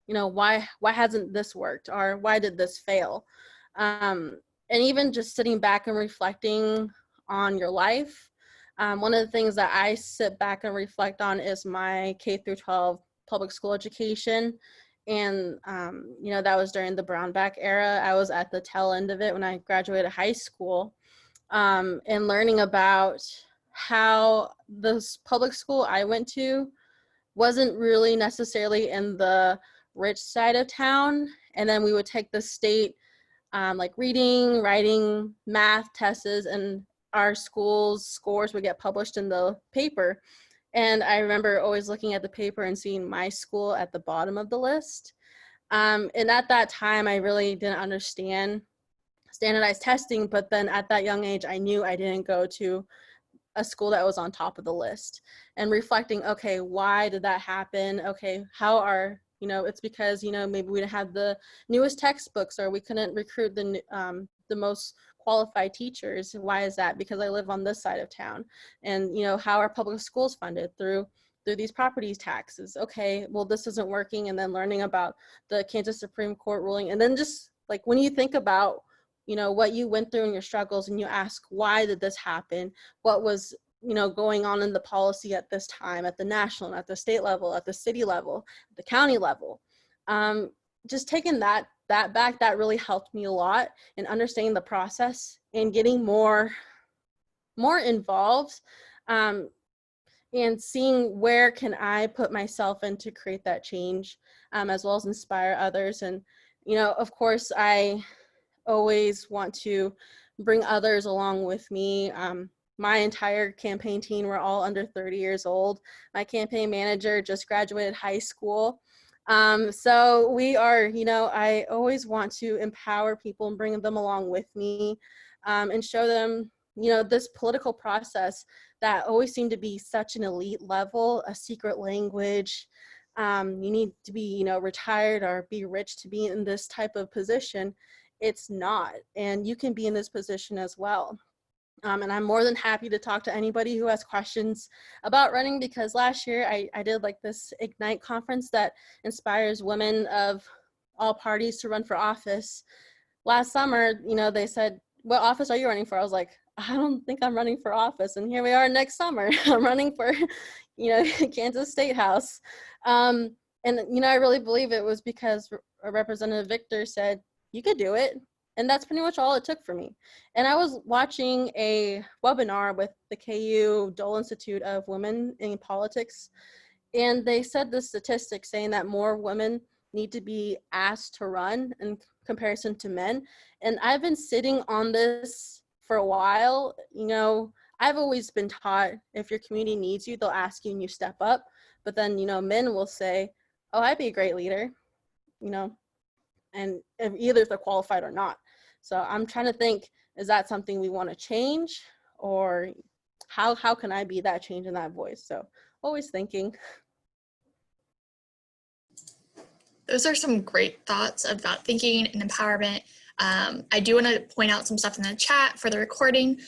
Speaker 6: You know, why hasn't this worked, or why did this fail? And even just sitting back and reflecting on your life. One of the things that I sit back and reflect on is my K through 12 public school education. And, you know, that was during the Brownback era. I was at the tail end of it when I graduated high school, and learning about how this public school I went to wasn't really necessarily in the rich side of town. And then we would take the state like reading, writing, math tests, and our school's scores would get published in the paper. And I remember always looking at the paper and seeing my school at the bottom of the list. And at that time, I really didn't understand standardized testing, but then at that young age, I knew I didn't go to a school that was on top of the list. And reflecting, okay, why did that happen? Okay, how are, you know, it's because, you know, maybe we didn't have the newest textbooks, or we couldn't recruit the most qualified teachers. Why is that? Because I live on this side of town. And, you know, how are public schools funded? Through these property taxes. Okay, well, this isn't working. And then learning about the Kansas Supreme Court ruling. And then just like when you think about, you know, what you went through and your struggles, and you ask, why did this happen? What was, you know, going on in the policy at this time, at the national, at the state level, at the city level, at the county level. Just taking that back, that really helped me a lot in understanding the process and getting more involved, and seeing where can I put myself in to create that change, as well as inspire others. And, you know, of course, I always want to bring others along with me. My entire campaign team were all under 30 years old. My campaign manager just graduated high school. So we are, you know, I always want to empower people and bring them along with me, and show them, you know, this political process that always seemed to be such an elite level, a secret language. You need to be, you know, retired or be rich to be in this type of position. It's not, and you can be in this position as well. And I'm more than happy to talk to anybody who has questions about running, because last year I did like this Ignite conference that inspires women of all parties to run for office. Last summer, you know, they said, what office are you running for? I was like, I don't think I'm running for office. And here we are next summer. I'm running for, Kansas State House. And, I really believe it was because Representative Victor said, you could do it. And that's pretty much all it took for me. And I was watching a webinar with the KU Dole Institute of Women in Politics. And they said the statistics saying that more women need to be asked to run in comparison to men. And I've been sitting on this for a while. I've always been taught if your community needs you, they'll ask you and you step up. But then, men will say, oh, I'd be a great leader, and either if they're qualified or not. So I'm trying to think, is that something we want to change, or how can I be that change in that voice? So always thinking.
Speaker 1: Those are some great thoughts about thinking and empowerment. I do want to point out some stuff in the chat for the recording.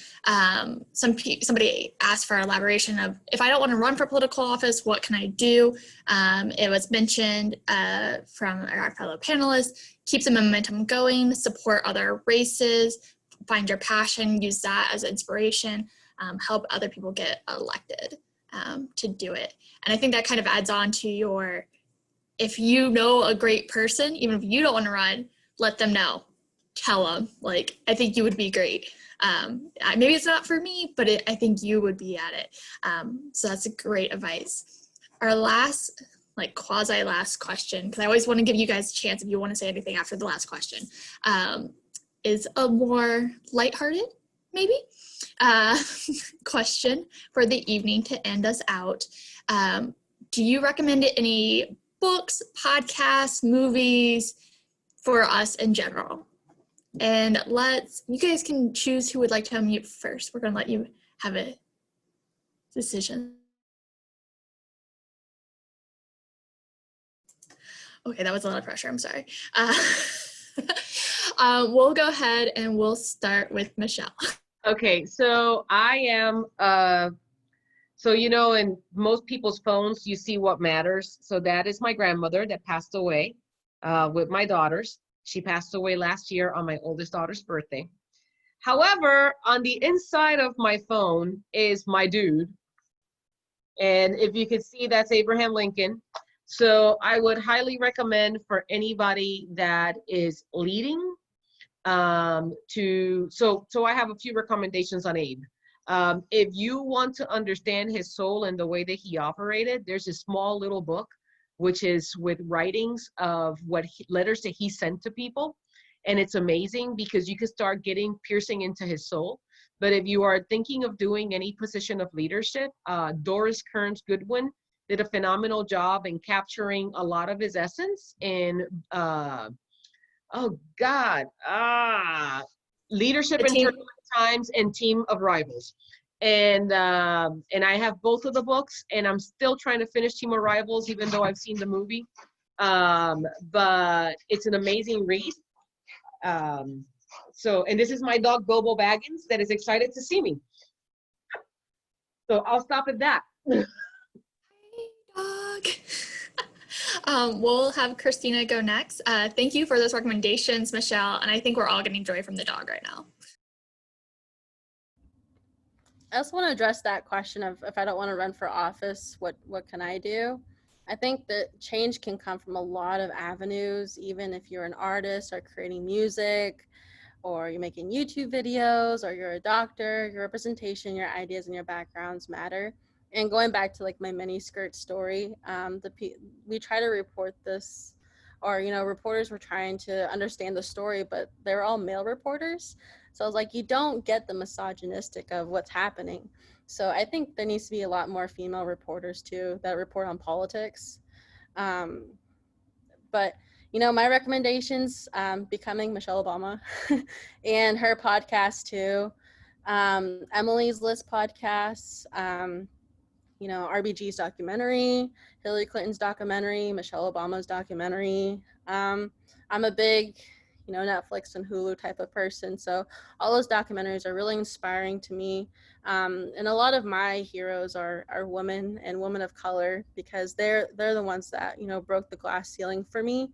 Speaker 1: Somebody asked for elaboration of, if I don't want to run for political office, what can I do? It was mentioned from our fellow panelists, keep the momentum going, support other races, find your passion, use that as inspiration, help other people get elected to do it. And I think that kind of adds on to your, if you know a great person, even if you don't want to run, let them know. Tell them, I think you would be great. Maybe it's not for me, but I think you would be at it. So that's a great advice. Our last, quasi last question, because I always want to give you guys a chance if you want to say anything after the last question, is a more lighthearted, maybe, question for the evening to end us out. Do you recommend any books, podcasts, movies for us in general? And you guys can choose who would like to unmute first. We're going to let you have a decision. Okay, that was a lot of pressure. I'm sorry. We'll go ahead and we'll start with Michelle.
Speaker 3: Okay, so I am, in most people's phones, you see what matters. So that is my grandmother that passed away with my daughters. She passed away last year on my oldest daughter's birthday. However, on the inside of my phone is my dude. And if you can see, that's Abraham Lincoln. So I would highly recommend for anybody that is leading so I have a few recommendations on Abe. If you want to understand his soul and the way that he operated, there's a small little book which is with writings of letters that he sent to people. And it's amazing because you can start piercing into his soul. But if you are thinking of doing any position of leadership, Doris Kearns Goodwin did a phenomenal job in capturing a lot of his essence in, Leadership in Turbulent Times and Team of Rivals. And I have both of the books, and I'm still trying to finish Team of Rivals, even though I've seen the movie. But it's an amazing read. And this is my dog, Bobo Baggins, that is excited to see me. So I'll stop at that.
Speaker 1: Hi, dog. We'll have Christina go next. Thank you for those recommendations, Michelle. And I think we're all getting joy from the dog right now.
Speaker 6: I also want to address that question of, if I don't want to run for office, what can I do? I think that change can come from a lot of avenues, even if you're an artist or creating music, or you're making YouTube videos, or you're a doctor. Your representation, your ideas, and your backgrounds matter. And going back to my mini skirt story, we try to report this, or reporters were trying to understand the story, but they're all male reporters. So I was like, you don't get the misogynistic of what's happening. So I think there needs to be a lot more female reporters too that report on politics. But my recommendations, becoming Michelle Obama and her podcast too, Emily's List podcasts, RBG's documentary, Hillary Clinton's documentary, Michelle Obama's documentary. I'm a big, Netflix and Hulu type of person. So all those documentaries are really inspiring to me. And a lot of my heroes are women and women of color, because they're the ones that, broke the glass ceiling for me.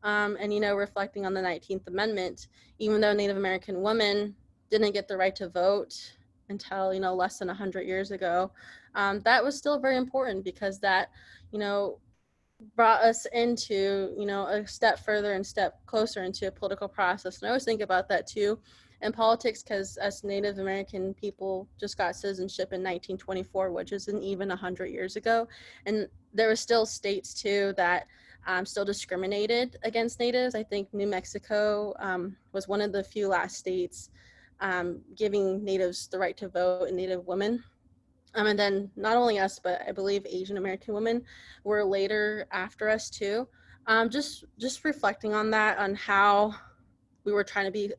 Speaker 6: And, reflecting on the 19th Amendment, even though Native American women didn't get the right to vote until, less than 100 years ago, that was still very important because that, brought us into, a step further and step closer into a political process. And I always think about that too in politics, because as Native American people just got citizenship in 1924, which isn't even 100 years ago. And there were still states too that still discriminated against Natives. I think New Mexico was one of the few last states giving Natives the right to vote and Native women. And then not only us, but I believe Asian American women were later after us too. Just reflecting on that, on how we were trying to be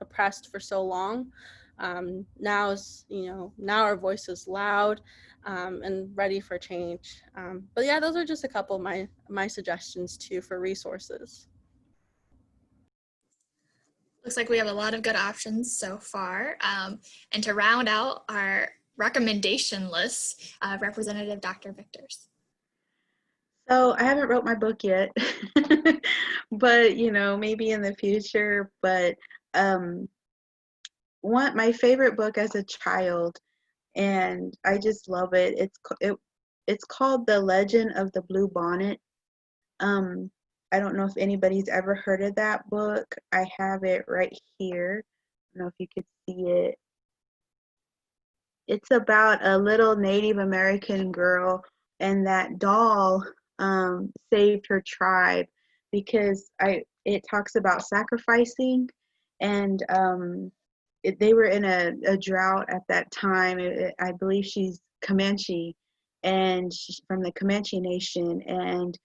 Speaker 6: oppressed for so long. Now our voice is loud and ready for change. But yeah, those are just a couple of my suggestions too for resources.
Speaker 1: Looks like we have a lot of good options so far. And to round out our recommendation list, Representative Dr. Victors.
Speaker 5: So I haven't wrote my book yet, but maybe in the future. But my favorite book as a child, and I just love it. It's called The Legend of the Blue Bonnet. I don't know if anybody's ever heard of that book. I have it right here. I don't know if you could see it. It's about a little Native American girl, and that doll saved her tribe because it talks about sacrificing, and they were in a drought at that time. I believe she's Comanche, and she's from the Comanche Nation, and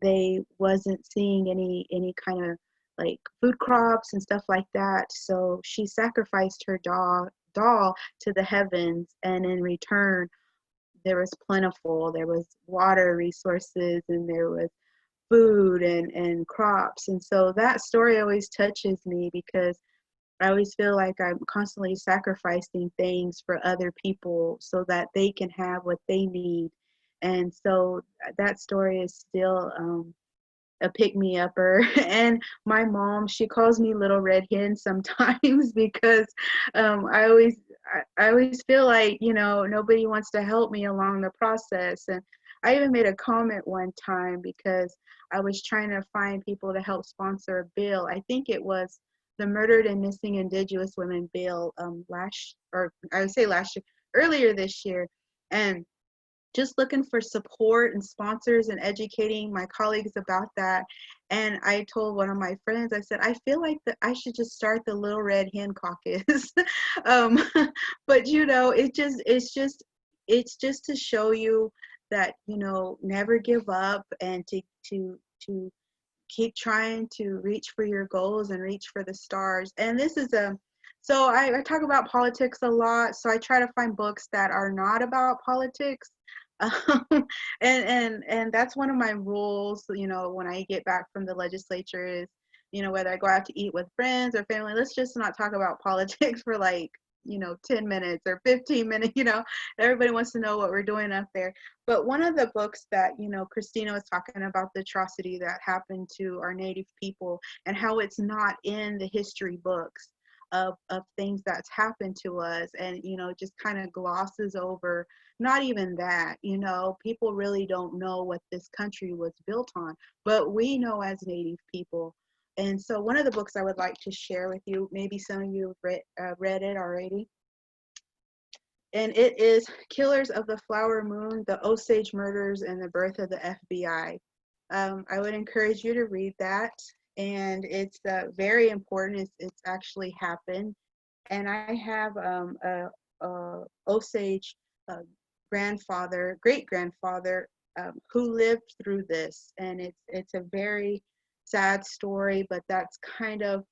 Speaker 5: they wasn't seeing any kind of like food crops and stuff like that. So she sacrificed her doll to the heavens, and in return there was plentiful, there was water resources, and there was food and crops. And so that story always touches me because I always feel like I'm constantly sacrificing things for other people so that they can have what they need. And so that story is still a pick-me-upper. And my mom, she calls me Little Red Hen sometimes because I always feel like, nobody wants to help me along the process. And I even made a comment one time because I was trying to find people to help sponsor a bill. I think it was the Murdered and Missing Indigenous Women bill earlier this year. And just looking for support and sponsors and educating my colleagues about that. And I told one of my friends, I said, I feel like I should just start the Little Red Hen Caucus. But it's just to show you that, never give up, and to keep trying to reach for your goals and reach for the stars. And so I talk about politics a lot. So I try to find books that are not about politics. And that's one of my rules, when I get back from the legislature is, whether I go out to eat with friends or family, let's just not talk about politics for 10 minutes or 15 minutes. Everybody wants to know what we're doing up there. But one of the books that, Christina was talking about, the atrocity that happened to our Native people and how it's not in the history books of things that's happened to us, and just kind of glosses over. Not even that, people really don't know what this country was built on, but we know as Native people. And so one of the books I would like to share with you, maybe some of you have read it already, and it is Killers of the Flower Moon, the Osage Murders and the Birth of the FBI. I would encourage you to read that. And it's very important. It's actually happened. And I have a Osage great grandfather who lived through this, and it's a very sad story, but that's kind of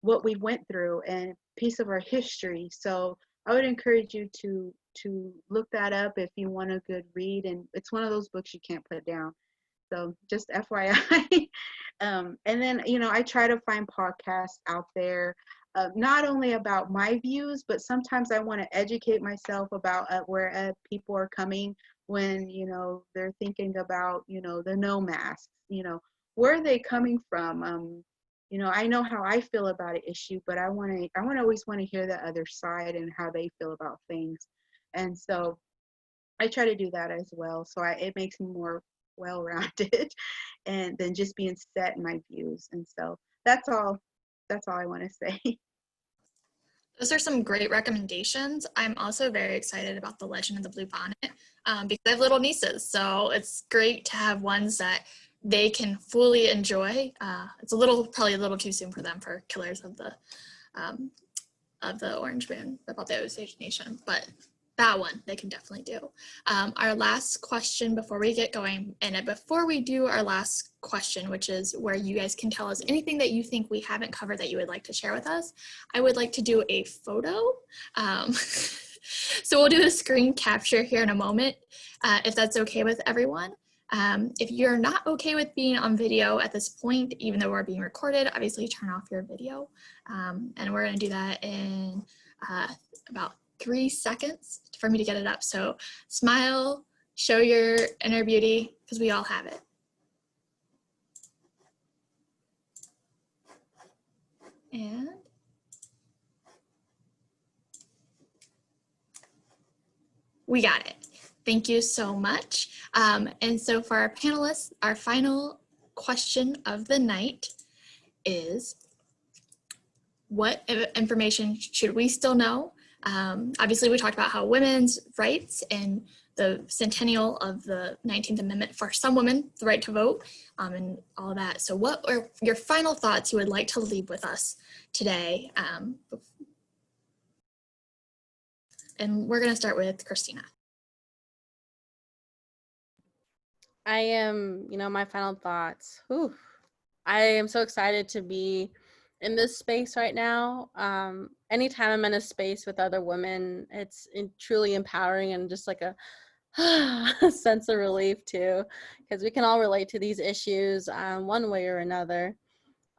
Speaker 5: what we went through and piece of our history. So I would encourage you to look that up if you want a good read, and it's one of those books you can't put down. So just FYI. And then, I try to find podcasts out there, not only about my views, but sometimes I want to educate myself about where people are coming when, they're thinking about, the no masks, where are they coming from? I know how I feel about an issue, but I always want to hear the other side and how they feel about things. And so I try to do that as well. So it makes me more well-rounded and than just being set in my views. And so that's all I want to say.
Speaker 1: Those are some great recommendations. I'm also very excited about the Legend of the Blue Bonnet because I have little nieces. So it's great to have ones that they can fully enjoy. It's probably a little too soon for them for Killers of the Orange Man about the Osage Nation, but that one they can definitely do. Our last question before we get going, and before we do our last question, which is where you guys can tell us anything that you think we haven't covered that you would like to share with us, I would like to do a photo. So we'll do a screen capture here in a moment, if that's okay with everyone. If you're not okay with being on video at this point, even though we're being recorded, obviously turn off your video. And we're gonna do that in about 3 seconds for me to get it up. So smile, show your inner beauty, because we all have it. And we got it. Thank you so much. And so for our panelists, our final question of the night is, what information should we still know? Obviously, we talked about how women's rights and the centennial of the 19th Amendment for some women, the right to vote, and all of that. So what are your final thoughts you would like to leave with us today? And we're going to start with Christina.
Speaker 6: My final thoughts. Whew. I am so excited to be in this space right now. Anytime I'm in a space with other women, it's truly empowering and just like a sense of relief too, because we can all relate to these issues one way or another.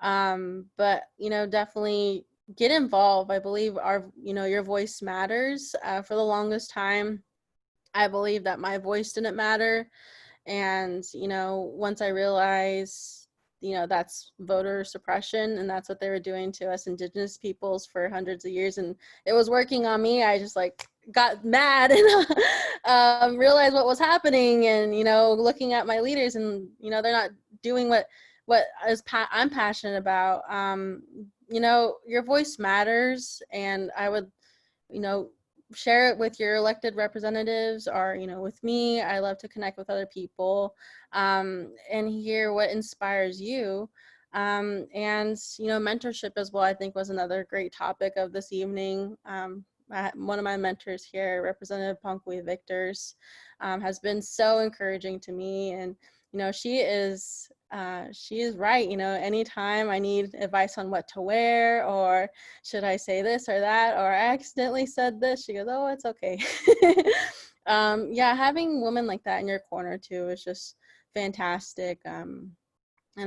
Speaker 6: But definitely get involved. I believe your voice matters. For the longest time, I believe that my voice didn't matter. And, once I realized, that's voter suppression, and that's what they were doing to us Indigenous peoples for hundreds of years, and it was working on me, I just got mad and realized what was happening, and, looking at my leaders, and, they're not doing what I'm passionate about. Your voice matters, and I would, share it with your elected representatives or, with me. I love to connect with other people and hear what inspires you. And, mentorship as well, I think was another great topic of this evening. One of my mentors here, Representative Ponka-We Victors, has been so encouraging to me. And, she is right. Anytime I need advice on what to wear, or should I say this or that, or I accidentally said this, she goes, oh, it's okay. Having women like that in your corner too is just fantastic. And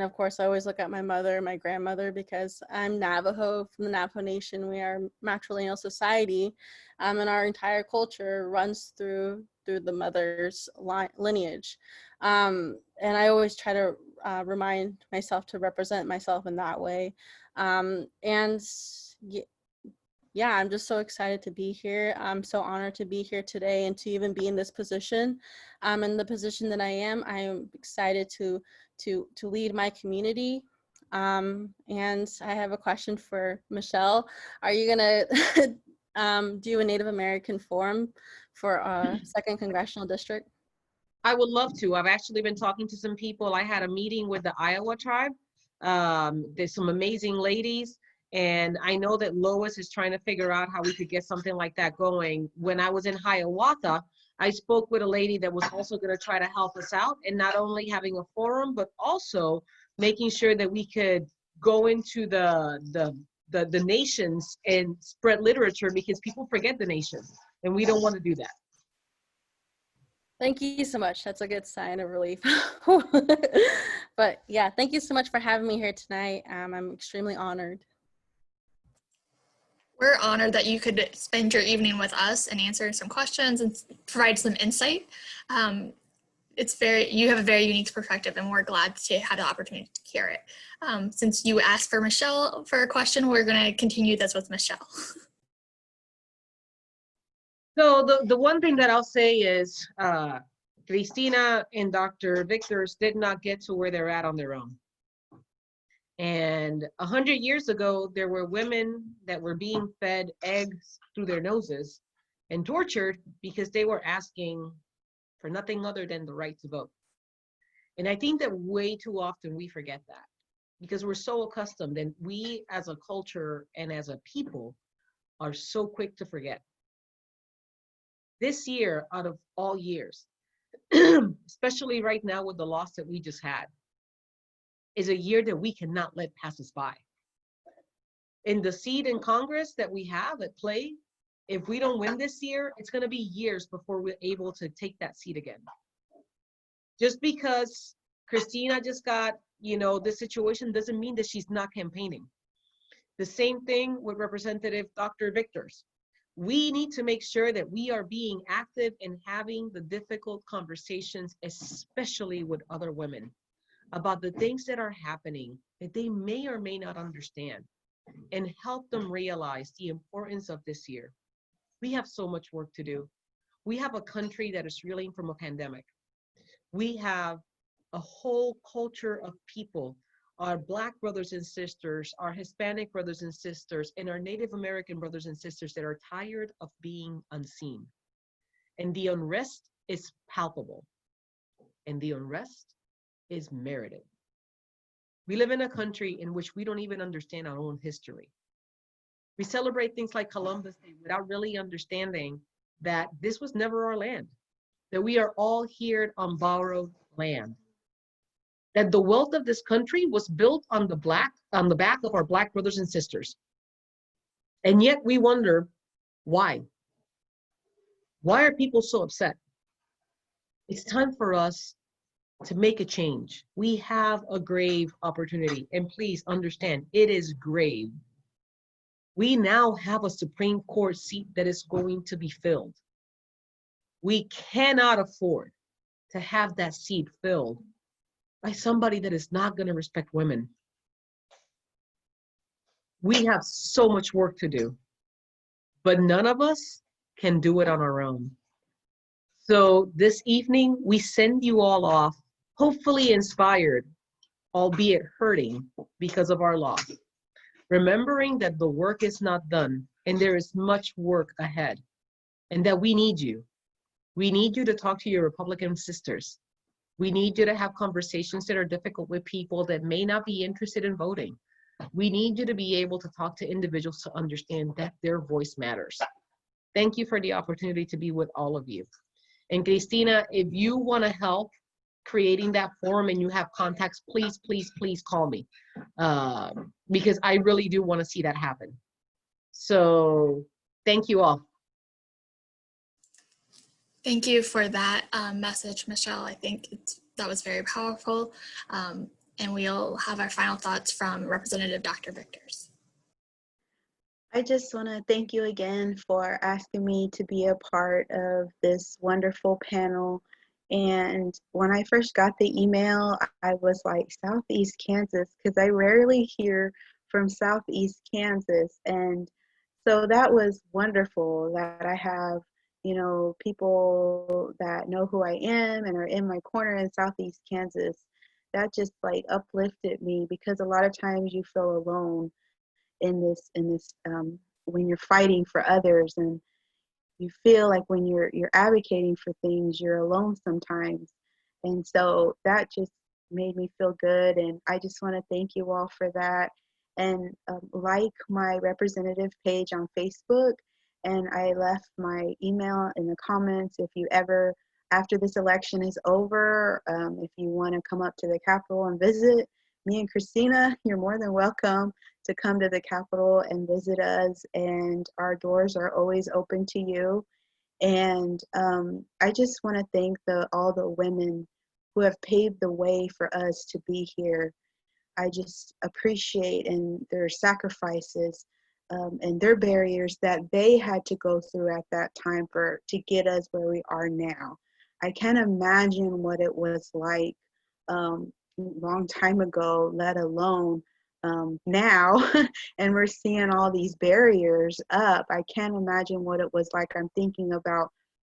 Speaker 6: of course, I always look at my mother, my grandmother, because I'm Navajo from the Navajo Nation. We are matrilineal society, and our entire culture runs through the mother's lineage. And I always try to remind myself to represent myself in that way. I'm just so excited to be here. I'm so honored to be here today and to even be in this position. In the position that I am excited to lead my community. And I have a question for Michelle. Are you gonna do a Native American forum for our 2nd Congressional District?
Speaker 3: I would love to. I've actually been talking to some people. I had a meeting with the Iowa tribe. There's some amazing ladies. And I know that Lois is trying to figure out how we could get something like that going. When I was in Hiawatha, I spoke with a lady that was also going to try to help us out, and not only having a forum, but also making sure that we could go into the nations and spread literature, because people forget the nations, and we don't want to do that.
Speaker 6: Thank you so much. That's a good sign of relief. But yeah, thank you so much for having me here tonight. I'm extremely honored.
Speaker 1: We're honored that you could spend your evening with us and answer some questions and provide some insight. you have a very unique perspective, and we're glad to have the opportunity to hear it. Since you asked for Michelle for a question, we're going to continue this with Michelle.
Speaker 3: So the one thing that I'll say is Christina and Dr. Victors did not get to where they're at on their own. And 100 years ago, there were women that were being fed eggs through their noses and tortured because they were asking for nothing other than the right to vote. And I think that way too often we forget that because we're so accustomed, and we as a culture and as a people are so quick to forget. This year, out of all years, especially right now with the loss that we just had, is a year that we cannot let pass us by. In the seat in Congress that we have at play, if we don't win this year, it's going to be years before we're able to take that seat again. Just because Christina just got, this situation doesn't mean that she's not campaigning. The same thing with Representative Dr. Victors. We need to make sure that we are being active and having the difficult conversations, especially with other women, about the things that are happening that they may or may not understand, and help them realize the importance of this year. We have so much work to do. We have a country that is reeling from a pandemic. We have a whole culture of people, our Black brothers and sisters, our Hispanic brothers and sisters, and our Native American brothers and sisters that are tired of being unseen. And the unrest is palpable, and the unrest is merited. We live in a country in which we don't even understand our own history. We celebrate things like Columbus Day without really understanding that this was never our land, that we are all here on borrowed land, that the wealth of this country was built on the back of our Black brothers and sisters. And yet we wonder why. Why are people so upset? It's time for us to make a change. We have a grave opportunity, and please understand, it is grave. We now have a Supreme Court seat that is going to be filled. We cannot afford to have that seat filled by somebody that is not going to respect women. We have so much work to do, but none of us can do it on our own. So this evening, we send you all off, hopefully inspired, albeit hurting because of our loss, remembering that the work is not done and there is much work ahead, and that we need you. We need you to talk to your Republican sisters. We need you to have conversations that are difficult with people that may not be interested in voting. We need you to be able to talk to individuals to understand that their voice matters. Thank you for the opportunity to be with all of you. And Christina, if you want to help creating that forum and you have contacts, please, please, please call me, because I really do want to see that happen. So thank you all.
Speaker 1: Thank you for that message, Michelle. I think that was very powerful. And we'll have our final thoughts from Representative Dr. Victors.
Speaker 5: I just want to thank you again for asking me to be a part of this wonderful panel. And when I first got the email, I was like, Southeast Kansas, because I rarely hear from Southeast Kansas. And so that was wonderful that I have, people that know who I am and are in my corner in Southeast Kansas. That just like uplifted me, because a lot of times you feel alone in this when you're fighting for others, and you feel like when you're advocating for things, you're alone sometimes. And so that just made me feel good, and I just want to thank you all for that. And like my representative page on Facebook, and I left my email in the comments. If you ever, after this election is over, if you want to come up to the Capitol and visit me and Christina, you're more than welcome to come to the Capitol and visit us, and our doors are always open to you. And I just want to thank all the women who have paved the way for us to be here. I just appreciate their sacrifices and their barriers that they had to go through at that time to get us where we are now. I can't imagine what it was like long time ago, let alone now. And we're seeing all these barriers up. I can't imagine what it was like. I'm thinking about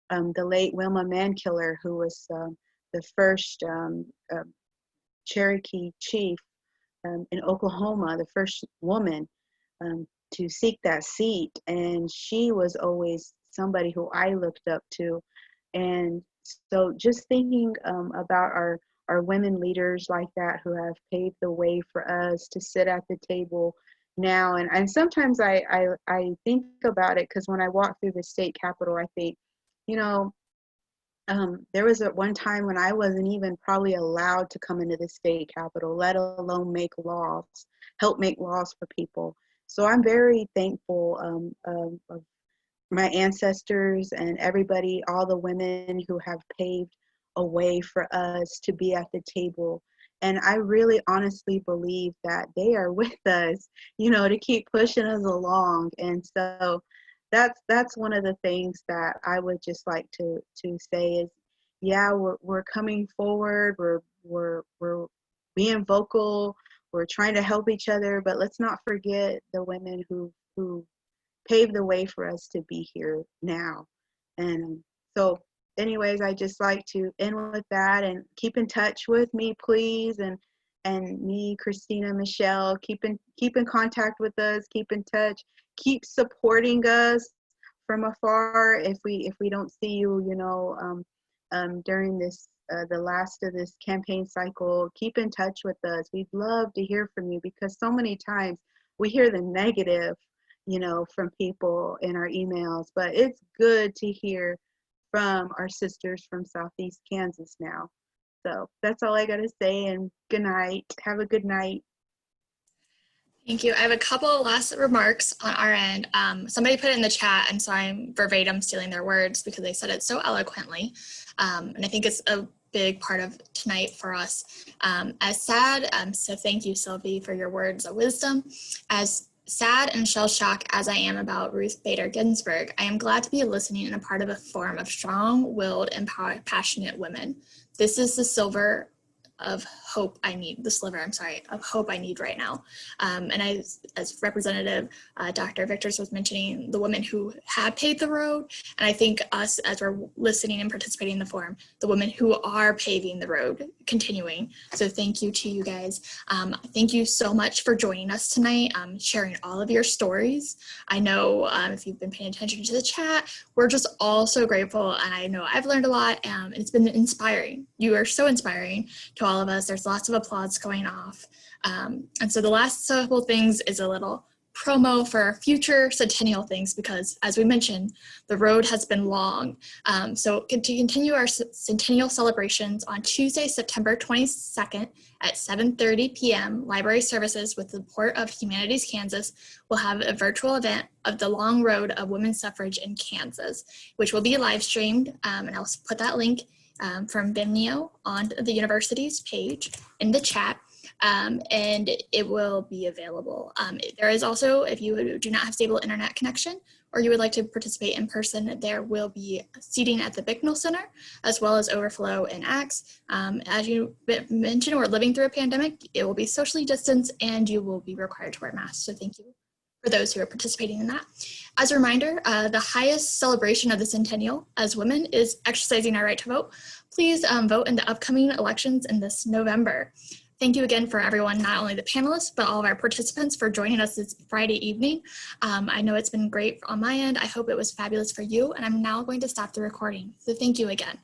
Speaker 5: the late Wilma Mankiller, who was the first Cherokee chief in Oklahoma, the first woman to seek that seat. And she was always somebody who I looked up to. And so just thinking about our women leaders like that who have paved the way for us to sit at the table now. And sometimes I think about it, because when I walk through the state capitol, I think, you know, there was at one time when I wasn't even probably allowed to come into the state capitol, let alone make laws, help make laws for people. So I'm very thankful of my ancestors and everybody, all the women who have paved a way for us to be at the table. And I really honestly believe that they are with us, you know, to keep pushing us along. And so that's one of the things that I would just like to say is, yeah, we're coming forward, we're being vocal, we're trying to help each other, but let's not forget the women who paved the way for us to be here now. And so anyways, I just like to end with that, and keep in touch with me, please, and me, Christina, Michelle, keep in contact with us, keep in touch, keep supporting us from afar. If we don't see you, you know, during this the last of this campaign cycle, keep in touch with us. We'd love to hear from you, because so many times we hear the negative, you know, from people in our emails, but it's good to hear from our sisters from Southeast Kansas now. So that's all I got to say, and good night. Have a good night.
Speaker 1: Thank you. I have a couple last remarks on our end. Somebody put it in the chat, and so I'm verbatim stealing their words because they said it so eloquently. And I think it's a big part of tonight for us. As sad, so thank you, Sylvie, for your words of wisdom. As sad and shell-shocked as I am about Ruth Bader Ginsburg, I am glad to be listening and a part of a forum of strong-willed and passionate women. This is the sliver of hope I need right now. And as Representative Dr. Victors was mentioning, the women who have paved the road, and I think us as we're listening and participating in the forum, the women who are paving the road, continuing. So thank you to you guys. Thank you so much for joining us tonight, sharing all of your stories. I know if you've been paying attention to the chat, we're just all so grateful, and I know I've learned a lot, and it's been inspiring. You are so inspiring to all of us. There's lots of applause going off. And so the last couple things is a little promo for future Centennial things, because as we mentioned, the road has been long. So to continue our Centennial celebrations on Tuesday, September 22nd at 7:30 p.m., Library Services with the support of Humanities Kansas will have a virtual event of the long road of women's suffrage in Kansas, which will be live streamed. And I'll put that link from Vimeo on the university's page in the chat, and it will be available. There is also, if you do not have stable internet connection or you would like to participate in person, there will be seating at the Bicknell Center as well as overflow in Axe. As you mentioned, we're living through a pandemic. It will be socially distanced and you will be required to wear masks. So thank you for those who are participating in that. As a reminder, the highest celebration of the Centennial as women is exercising our right to vote. Please vote in the upcoming elections in this November. Thank you again for everyone, not only the panelists, but all of our participants for joining us this Friday evening. I know it's been great on my end. I hope it was fabulous for you, and I'm now going to stop the recording. So thank you again.